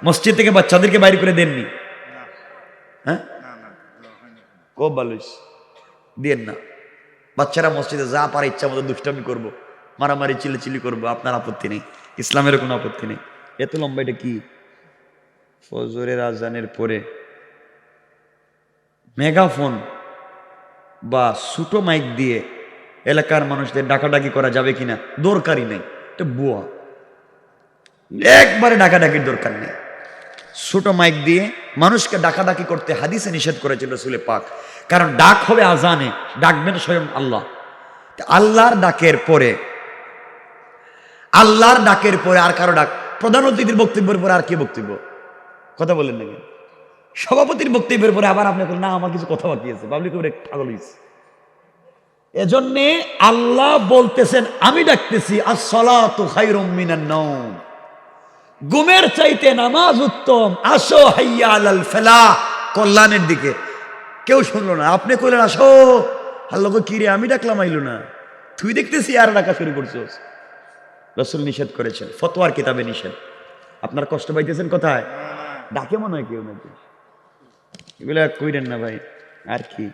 মসজিদ থেকে বাচ্চাদেরকে বাইরে করে দেননি? হ্যাঁ, খুব ভালো দিয়েন না। বাচ্চারা মসজিদে যা পারে ইচ্ছা মতো দুষ্টামি করবো, মারামারি চিল্লাচিল্লি করবো, আপনার আপত্তি নেই, ইসলামের কোনো আপত্তি নেই। এত লম্বা এটা কি? ফজরের আজানের পরে মেগাফোন বা ছোট মাইক দিয়ে এলাকার মানুষদের ডাকাডাকি করা যাবে কিনা? দরকারই নেই, এটা বুয়া। একবারে ডাকাডাকির দরকার নেই। ছোট মাইক দিয়ে মানুষকে ডাকাডাকি করতে হাদিসে নিষেধ করেছিল রাসূল পাক, কারণ ডাক হবে আজানে, ডাকবেন স্বয়ং আল্লাহ। আল্লাহর ডাকের পরে, আল্লাহর ডাকের পরে আর কারো ডাক, প্রধান অতিথির বক্তব্যের পরে আর কি বক্তব্য? কথা বলেন নাকি? সভাপতির বক্তব্যের পরে আবার আপনি না আমার কিছু কথা বাকি আছে, পাবলিক পাগল হয়েছে। এজন্যে আল্লাহ বলতেছেন, আমি ডাকতেছি আস-সালাতু খায়রুম মিনান নাওম, ঘুমের চাইতে নামাজ উত্তম, আসো হাইয়া আলাল ফালাহ, কল্যাণের দিকে। কেউ শুনলো না, আপনি কইলেন আসো, আল্লাহ কি রে আমি ডাকলাম আইলো না, তুই দেখতেছি আর ডাকা শুরু করছিস। রাসূল নিষেধ করেছেন, ফতোয়ার কিতাবে নিষেধ। আপনার কষ্ট পাইতেছেন কোথায়? ডাকে মনে হয় কেউ নাকি, এগুলা কইরেন না ভাই। আর কি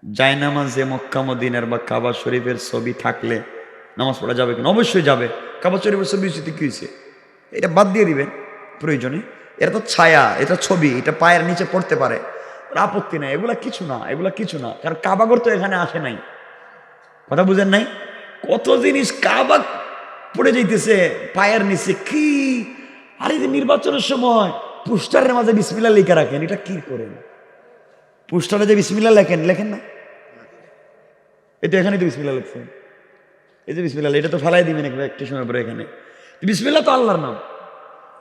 জায়নামাজে মক্কা মদিনার বা কাবা শরীফের ছবি থাকলে নামাজ পড়া যাবে কিনা? অবশ্যই যাবে। কাবা শরীফের ছবি কি হয়েছে? এটা বাদ দিয়ে দিবেন প্রয়োজনে। এটা তো ছায়া, এটা ছবি, এটা পায়ের নিচে পড়তে পারে, আপত্তি নাই। এগুলা কিছু না, এগুলা কিছু না, কারণ কাবাগর তো এখানে আসে নাই। কথা বুঝেন নাই? কত জিনিস কাবা পড়ে যাইতেছে পায়ের নিচে। কি আরে যে নির্বাচনের সময় পোস্টারের মাঝে বিসমিল্লাহ লেখা রাখেন, এটা কি করেন? পোস্টারে যে বিসমিল্লাহ লেখেন, লেখেন না? এটা এখানে তো বিসমিল্লাহ লিখছেন, এই যে বিসমিল্লাহ, এটা তো ফালাই দিবেন একটু সময় পরে। এখানে বিসমিল্লাহ তো আল্লাহর নাম,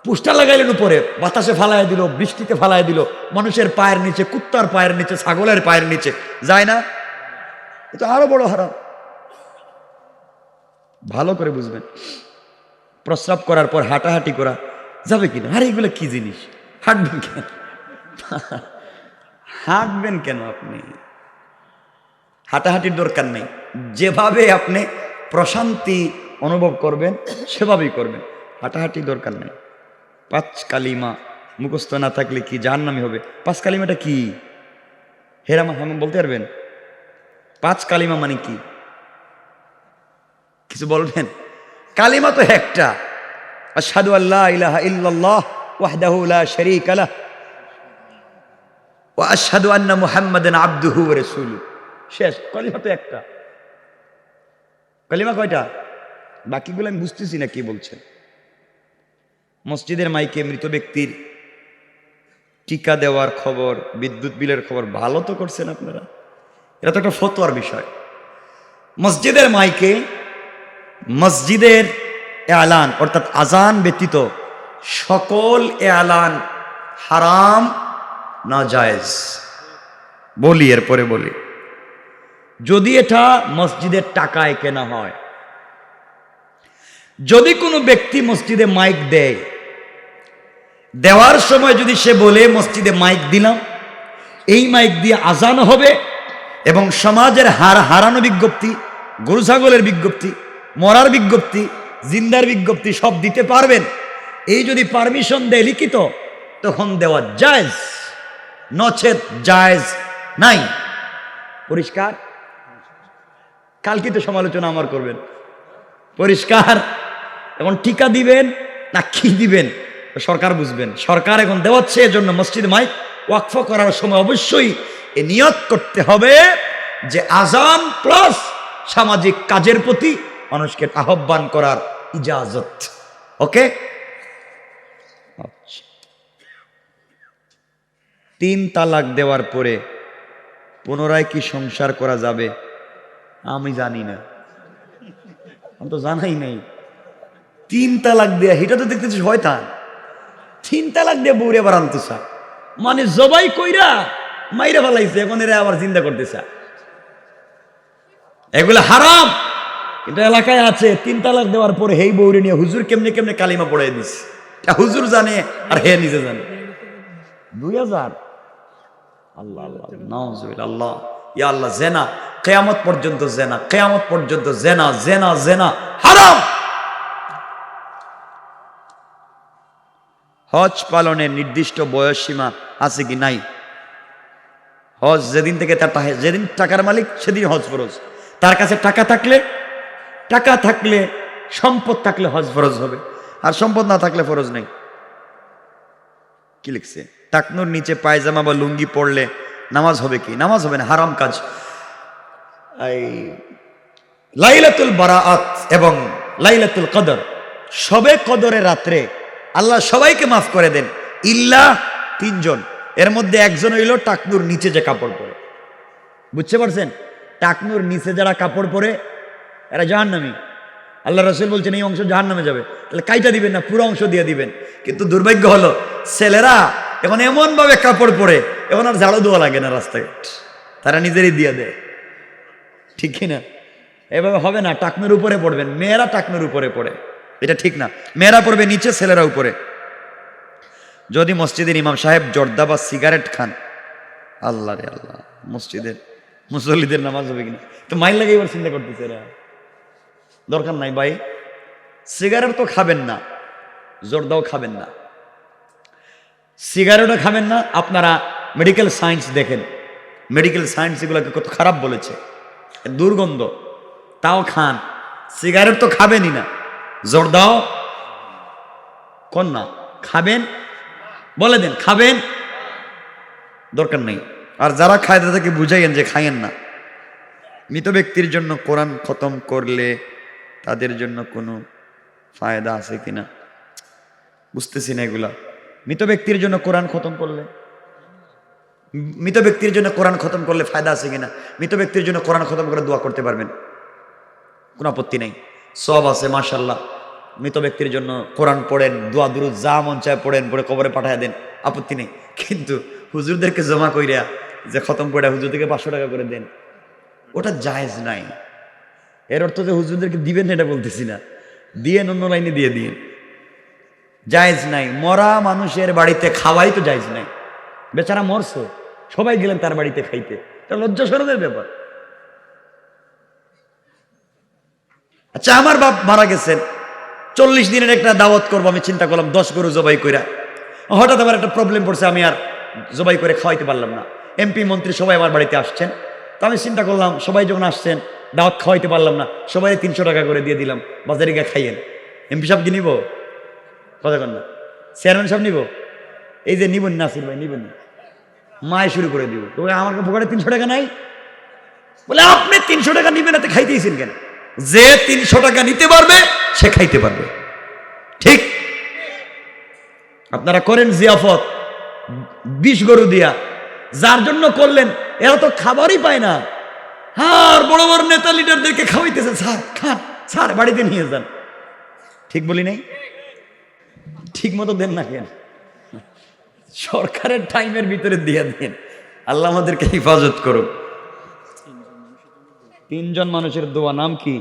পোস্টার লাগাইলেন উপরে, বাতাসে ফালায় দিল, বৃষ্টিতে ফালায় দিল, মানুষের পায়ের নিচে, কুত্তার পায়ের নিচে, ছাগলের পায়ের নিচে যায় না? এটা আরো বড় হারাম। ভালো করে বুঝবেন। প্রস্রাব করার পর হাঁটাহাঁটি করা যাবে কিনা? আরে এগুলো কি জিনিস? হাঁটবেন কেন? হাঁটবেন কেন? আপনি হাঁটাহাঁটির দরকার নেই। যেভাবে আপনি প্রশান্তি অনুভব করবেন সেভাবেই করবেন, হাঁটাহাঁটির দরকার নেই। 5 কালিমা মুখস্থ না থাকলে কি জাহান্নামী হবে? 5 কালিমাটা কি? হেরামা হাম বলতে পারবেন? 5 কালিমা মানে কি? কিছু বলবেন? কালিমা তো একটা, আশহাদু আল্লা ইলাহা ইল্লাল্লাহ ওয়াহদাহু লা শারীকা লাহ ওয়া আশহাদু আন্না মুহাম্মাদান আবদুহু ওয়া রাসূলুহু। শেষ। কালিমা তো একটা। কালিমা কয়টা? বাকিগুলো আমি বুঝতেছি না কি বলছেন। মসজিদের মাইকে মৃত ব্যক্তির টিকা দেওয়ার খবর, বিদ্যুৎ বিলের খবর ভালো তো করছেন আপনারা। এটা তো একটা ফতোয়ার বিষয়। মসজিদের মাইকে মসজিদের এলান অর্থাৎ আজান ব্যতীত সকল এলান হারাম, নাজায়েজ। বলি এরপরে বলি, যদি এটা মসজিদের টাকায় কেনা হয়, যদি কোনো ব্যক্তি মসজিদে মাইক দেয়, দেওয়ার সময় যদি সে বলে মসজিদে মাইক দিলাম, এই মাইক দিয়ে আজান হবে এবং সমাজের হারানো বিজ্ঞপ্তি, গরু ছাগলের বিজ্ঞপ্তি, মরার বিজ্ঞপ্তি, জিন্দার বিজ্ঞপ্তি সব দিতে পারবেন, এই যদি পারমিশন দেয় লিখিত, তখন দেওয়া জায়েজ, নচেত জায়েজ নাই। পরিষ্কার? কালকে তো সমালোচনা আমার করবেন। পরিষ্কার? এখন টিকা দিবেন না কি দিবেন সরকার বুঝবেন। সরকার এখন দেওয়াচ্ছে, এজন্য মসজিদ মাইক ওয়াকফ করার সময় অবশ্যই এ নিয়ত করতে হবে যে আজান প্লাস সামাজিক কাজের প্রতি মানুষকে আহ্বান করার ইজাজত। ওকে? আচ্ছা, 3 তালাক দেওয়ার পরে পুনরায় কি সংসার করা যাবে? আমি জানি না, আমি তো জানাই নাই। 3 তালাক দেয়া, এটা তো দেখতেছি শয়তান। 3 তালাক দিয়ে বউরে আবার আনতেছে, মানে জবাই কইরা মাইরা ফেলাইছে, এখন এরা আবার চিন্তা করতেছে। এগুলো হারাম। কিন্তু এলাকায় আছে 3 তালাক দেওয়ার পরে হেই বউরে নিয়ে হুজুর কেমনে কেমনে কালিমা পড়াই দিছে। হুজুর জানে আর হে নিজে জানে। 2000 আল্লাহ আল্লাহ নাউজুবিল্লাহ। আল্লাহ ইয়া আল্লাহ, জেনা কিয়ামত পর্যন্ত, জেনা কিয়ামত পর্যন্ত, জেনা জেনা জেনা হারাম। হজ পালনের নির্দিষ্ট বয়স সীমা আছে কি? নাই। হজ যেদিন থেকে তার যেদিন টাকার মালিক সেদিন হজ ফরজ। তার কাছে টাকা থাকলে সম্পদ থাকলে হজ ফরজ হবে, আর সম্পদ না থাকলে ফরজ নেই। কি লিখছে? টাকনুর নিচে পায়জামা বা লুঙ্গি পরলে নামাজ হবে কি? নামাজ হবে না, হারাম কাজ। এই লাইলাতুল বারাআত এবং লাইলাতুল কদর, শবে কদরের রাত্রে আল্লাহ সবাইকে মাফ করে দেন ইল্লা 3 জন। এর মধ্যে একজন হইল টাকনুর নিচে যে কাপড় পরে। বুঝতে পারছেন? টাকনুর নিচে যারা কাপড় পরে এরা জাহান্নামী। আল্লাহ রাসূল বলছেন এই অংশ জাহান্নামে যাবে। তাহলে কাইটা দিবেন না, পুরো অংশ দিয়ে দিবেন। কিন্তু দুর্ভাগ্য হলো ছেলেরা এখন এমন ভাবে কাপড় পরে, এখন আর ঝাড়ু দেওয়া লাগে না রাস্তাঘাট, তারা নিজেরই দিয়ে দেয়। ঠিক কিনা? এভাবে হবে না। টাকনুর উপরে পড়বেন, মেয়েরা টাকনুর উপরে পড়ে, এটা ঠিক না। মেয়েরা পড়বে নিচে, ছেলেরা উপরে। যদি মসজিদের ইমাম সাহেব জর্দা বা সিগারেট খান, আল্লাহ রে আল্লাহ, মসজিদের মুসল্লিদের নামাজ হবে কিনা? তো মাইল লাগে এবার চিন্তা করতেছে এরা। দরকার নাই ভাই, সিগারেট তো খাবেন না, জর্দাও খাবেন না, সিগারেটও খাবেন না। আপনারা মেডিকেল সায়েন্স দেখেন, মেডিকেল সায়েন্স এগুলোকে কত খারাপ বলেছে, দুর্গন্ধ, তাও খান। সিগারেট তো খাবেনই না, জর্দাও কোন না খাবেন, বলে দেন খাবেন, দরকার নেই। আর যারা খায় তাদেরকে বুঝাইয়েন যে খাইয়েন না। মৃত ব্যক্তির জন্য কোরআন খতম করলে তাদের জন্য কোনো ফায়দা আছে কিনা? বুঝতেছি না এগুলা। মৃত ব্যক্তির জন্য কোরআন খতম করলে, মৃত ব্যক্তির জন্য কোরআন খতম করলে ফায়দা আছে কিনা? মৃত ব্যক্তির জন্য কোরআন খতম করে দোয়া করতে পারবেন, কোনো আপত্তি নেই, সওয়াব আছে মাশাআল্লাহ। মৃত ব্যক্তির জন্য কোরআন পড়েন, দোয়া দুরুদ যা মন চায় পড়েন, পড়ে কবরে পাঠায় দেন, আপত্তি নেই। কিন্তু হুজুরদেরকে জমা কইরা যে খতম করে হুজুর থেকে 500 টাকা করে দেন, ওটা জায়েজ নাই। এর অর্থ যে হুজুরদেরকে দিবেন এটা বলতেছি না, দিয়ে অন্য লাইনে দিয়ে দিন, জায়েজ নাই। মরা মানুষের বাড়িতে খাওয়াই তো জায়েজ নাই। বেচারা মরছে, সবাই গেলেন তার বাড়িতে খাইতে, এটা লজ্জা শরমের ব্যাপার। আচ্ছা, আমার বাপ মারা গেছেন, 40 দিনের একটা দাওয়াত করবো, আমি চিন্তা করলাম 10 গরু জবাই কইরা, হঠাৎ আমার একটা প্রবলেম পড়ছে, আমি আর জবাই করে খাওয়াইতে পারলাম না। এমপি মন্ত্রী সবাই আমার বাড়িতে আসছেন, তো আমি চিন্তা করলাম সবাই যখন আসছেন দাওয়াত খাওয়াইতে পারলাম না, সবাই 300 টাকা করে দিয়ে দিলাম, বাজারে গিয়ে খাইয়েন। এমপি সাহেব কি নিব? কথা কন না। চেয়ারম্যান সাহেব নিব? এই যে নিবেন নাসির ভাই, নিবেন না, মায় শুরু করে দিব। তো আমার পকেটে 300 টাকা নাই, বলে আপনি 300 টাকা নিবেন, এতে খাইতেইছেন কেন? যে 300 টাকা নিতে পারবে সে খাইতে পারবে, ঠিক? আপনারা করেন জিয়াফত 20 গরু দিয়া, যার জন্য করলেন এরা তো খাবারই পায় না। আর বড় বড় নেতা লিডারদেরকে খাওয়াইতেছেন, স্যার খান, স্যার বাড়িতে নিয়ে যান। ঠিক বলি নাই? ঠিক মতো দেন না কেন? সরকারের টাইমের ভিতরে দিয়ে দেন। আল্লাহ আমাদেরকে হেফাজত করুক। 3 জন মানুষের দোয়া, নাম কি?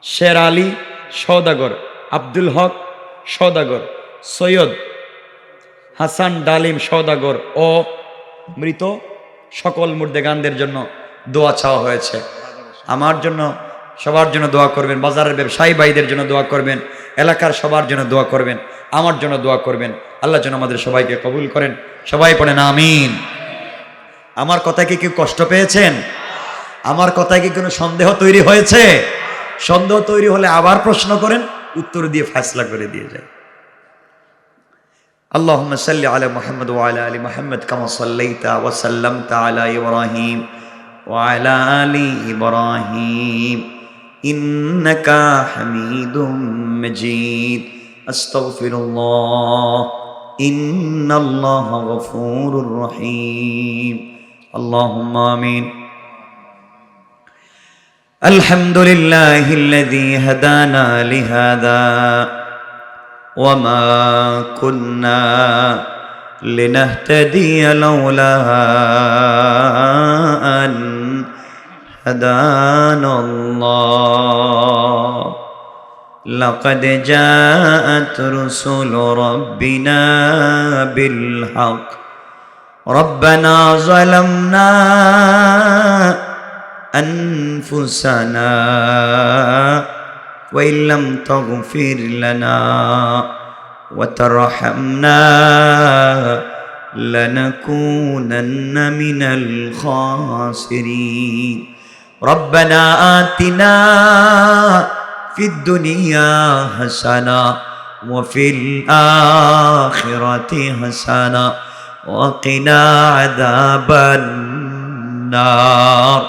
শের আলী সওদাগর, আব্দুল হক সওদাগর, সৈয়দ হাসান ডালিম সওদাগর ও মৃত সকল মুর্দেগানদের জন্য দোয়া চাওয়া হয়েছে। আমার জন্য, সবার জন্য দোয়া করবেন, বাজারের ব্যবসায়ী ভাইদের জন্য দোয়া করবেন, এলাকার সবার জন্য দোয়া করবেন, আমার জন্য দোয়া করবেন। আল্লাহ যেন আমাদের সবাইকে কবুল করেন। সবাই পড়েন আমিন। আমার কথায় কি কেউ কষ্ট পেয়েছেন? আমার কথায় কি কোনো সন্দেহ তৈরি হয়েছে? সন্দেহ তৈরি হলে আবার প্রশ্ন করেন, উত্তর দিয়ে ফয়সালা করে দিয়ে যায়। আল্লাহুম্মা সাল্লি আলা মুহাম্মদ ওয়া আলা আলি মুহাম্মদ কামা সাল্লাইতা ওয়া সাল্লামতা আলা ইব্রাহিম ওয়া আলা আলি ইব্রাহিম ইন্নাকা হামিদুম মাজিদ। আস্তাগফিরুল্লাহ, ইন্নাল্লাহা গফুরুর রহিম। আল্লাহুম্মা আমিন। আলহামদুলিল্লাহিল্লাযী হাদানা লিহাযা وما كنا لنهتدي لولا أن هدانا الله لقد جاءت رسل ربنا بالحق ربنا ظلمنا أنفسنا وإن لم تغفر لنا وترحمنا لنكونن من الخاسرين ربنا آتنا في الدنيا حسنة وفي الآخرة حسنة وقنا عذاب النار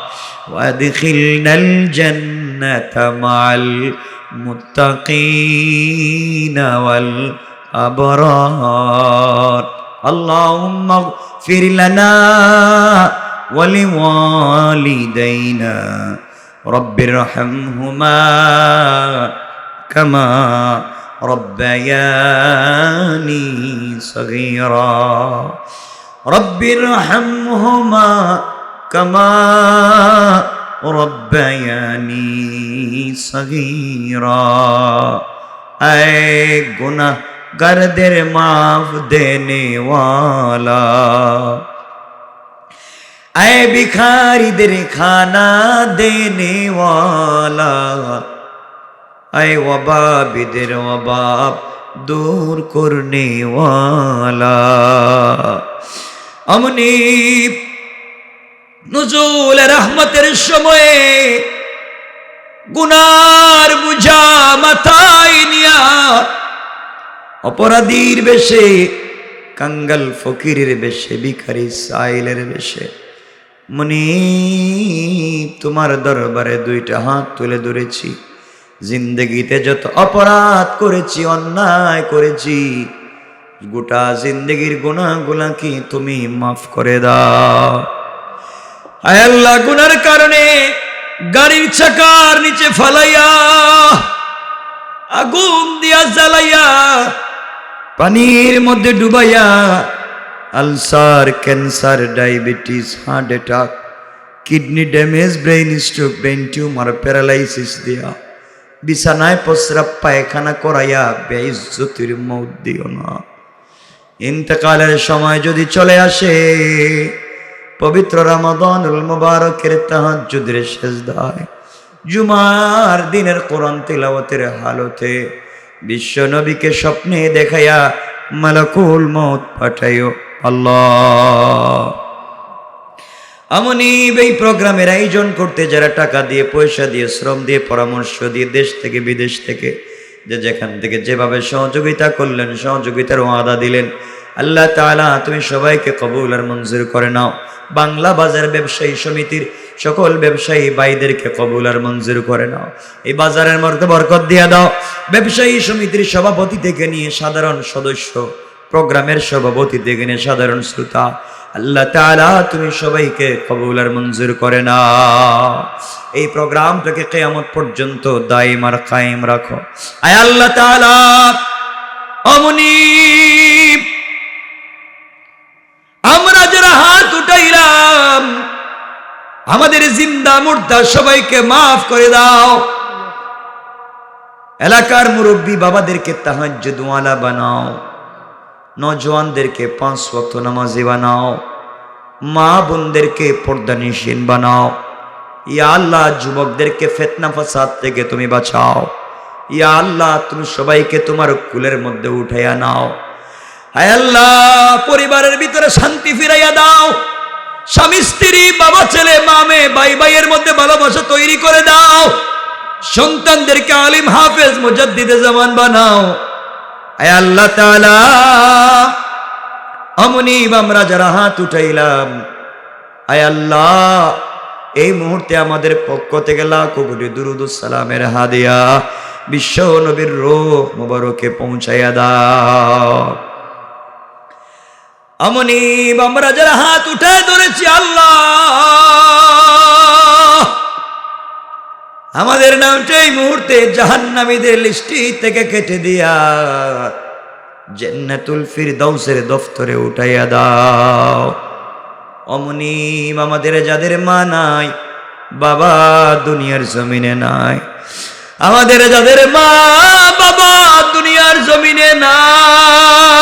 وادخلنا الجنة مع المتقين والأبرار اللهم اغفر لنا ولوالدينا رب ارحمهما كما ربياني صغيرا رب ارحمهما كما ربياني صغيرا اے गुनाहगारদের माफ देने वाला اے भिखारीদের खाना देने वाला اے वबाबिদের वबाब दूर करने वाला अमनी নুজুল রহমতের সময়ে গুনার বুঝা মাথায় নিয়া অপরাধীর বেশে, কাঙ্গাল ফকিরের বেশে, ভিখারি সাইলের বেশে মুনিব তোমার দরবারে দুইটা হাত তুলে ধরেছি। জিন্দগিতে যত অপরাধ করেছি, অন্যায় করেছি, গোটা জিন্দগির গুনাহগুলা কি তুমি মাফ করে দাও। আয় আল্লাহ, গুনার কারণে গাড়ির চাকার নিচে ফালাইয়া আগুন দিয়া জ্বালাইয়া পানির মধ্যে ডুবাইয়া ulcer, cancer, diabetes, heart attack, kidney damage, brain stroke, brain tumour, paralysis দিয়া বিছানায় প্রস্রাব পায়খানা করাইয়া বেইজ্জতির মউত দিও না। ইন্তেকালের সময় যদি চলে আসে পবিত্র রমাদানুল মুবারকের তাহাজ্জুদের সিজদায় জুমার দিনের কোরআন তিলাওয়াতের হালতে বিশ্ব নবীকে স্বপ্নে দেখাইয়া মালাকুল মউত পাঠাইও আল্লাহ। আমনি এই প্রোগ্রামের আয়োজন করতে যারা টাকা দিয়ে, পয়সা দিয়ে, শ্রম দিয়ে, পরামর্শ দিয়ে, দেশ থেকে বিদেশ থেকে যে যেখান থেকে যেভাবে সহযোগিতা করলেন, সহযোগিতার ওয়াদা দিলেন, আল্লাহ তাআলা তুমি সবাইকে কবুল আর মঞ্জুর করে নাও। বাংলা বাজার ব্যবসায়ী সমিতির সকল ব্যবসায়ী ভাইদেরকে কবুল আর মঞ্জুর করে নাও। এই বাজারের মধ্যে বরকত দিয়া দাও। ব্যবসায়ী সমিতির সভাপতি থেকে নিয়ে সাধারণ সদস্য, প্রোগ্রামের সভাপতি থেকে নিয়ে সাধারণ শ্রোতা, আল্লাহ তাআলা তুমি সবাইকে কবুল আর মঞ্জুর করে নাও। এই প্রোগ্রামটাকে কিয়ামত পর্যন্ত দায়ম আর কায়েম রাখো। আয় আল্লাহ তাআলা, অমনি আমরা যারা হাত উঠাইলাম আমাদের জিন্দা মুর্দা সবাইকে মাফ করে দাও। এলাকার মুরব্বী বাবাদেরকে তাহাজ্জুদ ওয়ালা বানাও, নওজওয়ানদেরকে 5 ওয়াক্ত নামাজি বানাও, মা বোনদেরকে পর্দানিশীন বানাও। ইয়া আল্লাহ, যুবকদেরকে ফিতনা ফাসাদ থেকে তুমি বাঁচাও। ইয়া আল্লাহ, তুমি সবাইকে তোমার কুলের মধ্যে উঠাইয়া নাও। আয় আল্লাহ, পরিবারের ভিতরে শান্তি ফিরাইয়া দাও। স্বামী স্ত্রী, বাবা ছেলে, মা মেয়ে, ভাই ভাইয়ের মধ্যে ভালোবাসা তৈরি করে দাও। সন্তানদেরকে আলিম, হাফেজ, মুজাদ্দিদে জামান বানাও। আয় আল্লাহ তাআলা, আমনি আমরা যারা হাত উঠাইলাম, আয় আল্লাহ এই মুহূর্তে আমাদের পক্ষ থেকে লাখো কোটি দুরুদ ও সালামের হাদিয়া বিশ্ব নবীর রূহ মুবারকে পৌঁছাইয়া দাও। আমনি আমরা যারা হাত উঠায় ধরেছি আল্লাহ, আমাদের নামটা এই মুহূর্তে জাহান্নামীদের লিস্টি থেকে কেটে দিয়া জান্নাতুল ফিরদাউসের দফতরে উঠাইয়া দাও। অমনি আমাদের যাদের মা নাই, বাবা দুনিয়ার জমিনে নাই, আমাদের যাদের মা বাবা দুনিয়ার জমিনে নাই,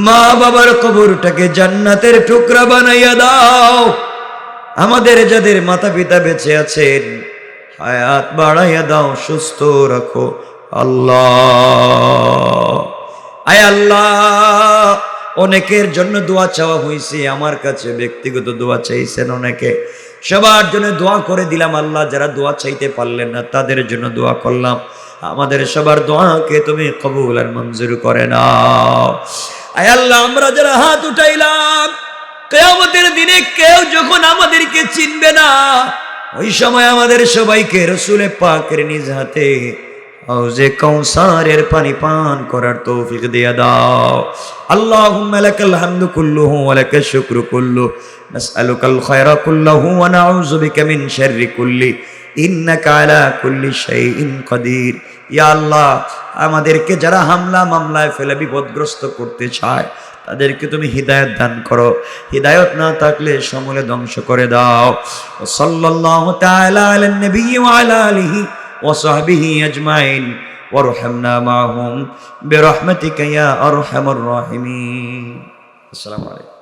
মা বাবার কবরটাকে জান্নাতের টুকরা বানাইয়া দাও। আমাদের যাদের মাতা পিতা বেঁচে আছেন হায়াত বাড়াইয়া দাও, সুস্থ রাখো আল্লাহ। আয় আল্লাহ, অনেকের জন্য দোয়া চাওয়া হয়েছে, আমার কাছে ব্যক্তিগত দোয়া চাইছেন অনেকে, সবার জন্য দোয়া করে দিলাম আল্লাহ। যারা দোয়া চাইতে পারলেন না তাদের জন্য দোয়া করলাম। আমাদের সবার দোয়াকে তুমি কবুল আর মঞ্জুর করে নাও। আয় আল্লাহ, আমরা যারা হাত উঠাইলাম, কিয়ামতের দিনে কেউ যখন আমাদেরকে চিনবে না, ওই সময় আমাদের সবাইকে রাসূলে পাকের নিজ হাতে হাউজে কাউসারের পানি পান করার তৌফিক দিয়ে দাও। আল্লাহুম্মা লাকাল হামদু কুল্লুহু ওয়া লাকাশ শুকরু কুল্লুহু, নাসআলুকাল খায়রা কুল্লাহু ওয়া নাউযু বিকা মিন শাররি কুল্লি, ইন্নাকা আলা কুল্লি শাইইন কাদির। ইয়া আল্লাহ, আমাদেরকে যারা হামলা মামলায় ফেলে বিপদগ্রস্ত করতে চায় তাদেরকে তুমি হিদায়াত দান করো, হিদায়াত না থাকলে সমূলে ধ্বংস করে দাও। সাল্লাল্লাহু তাআলা আলান নবী ওয়া আলা আলিহি ওয়া সাহবিহি আজমাইন ওয়ারহামনা মাআহুম বিরহমাতিকা ইয়া আরহামার রাহিমিন। আসসালামু আলাইকুম।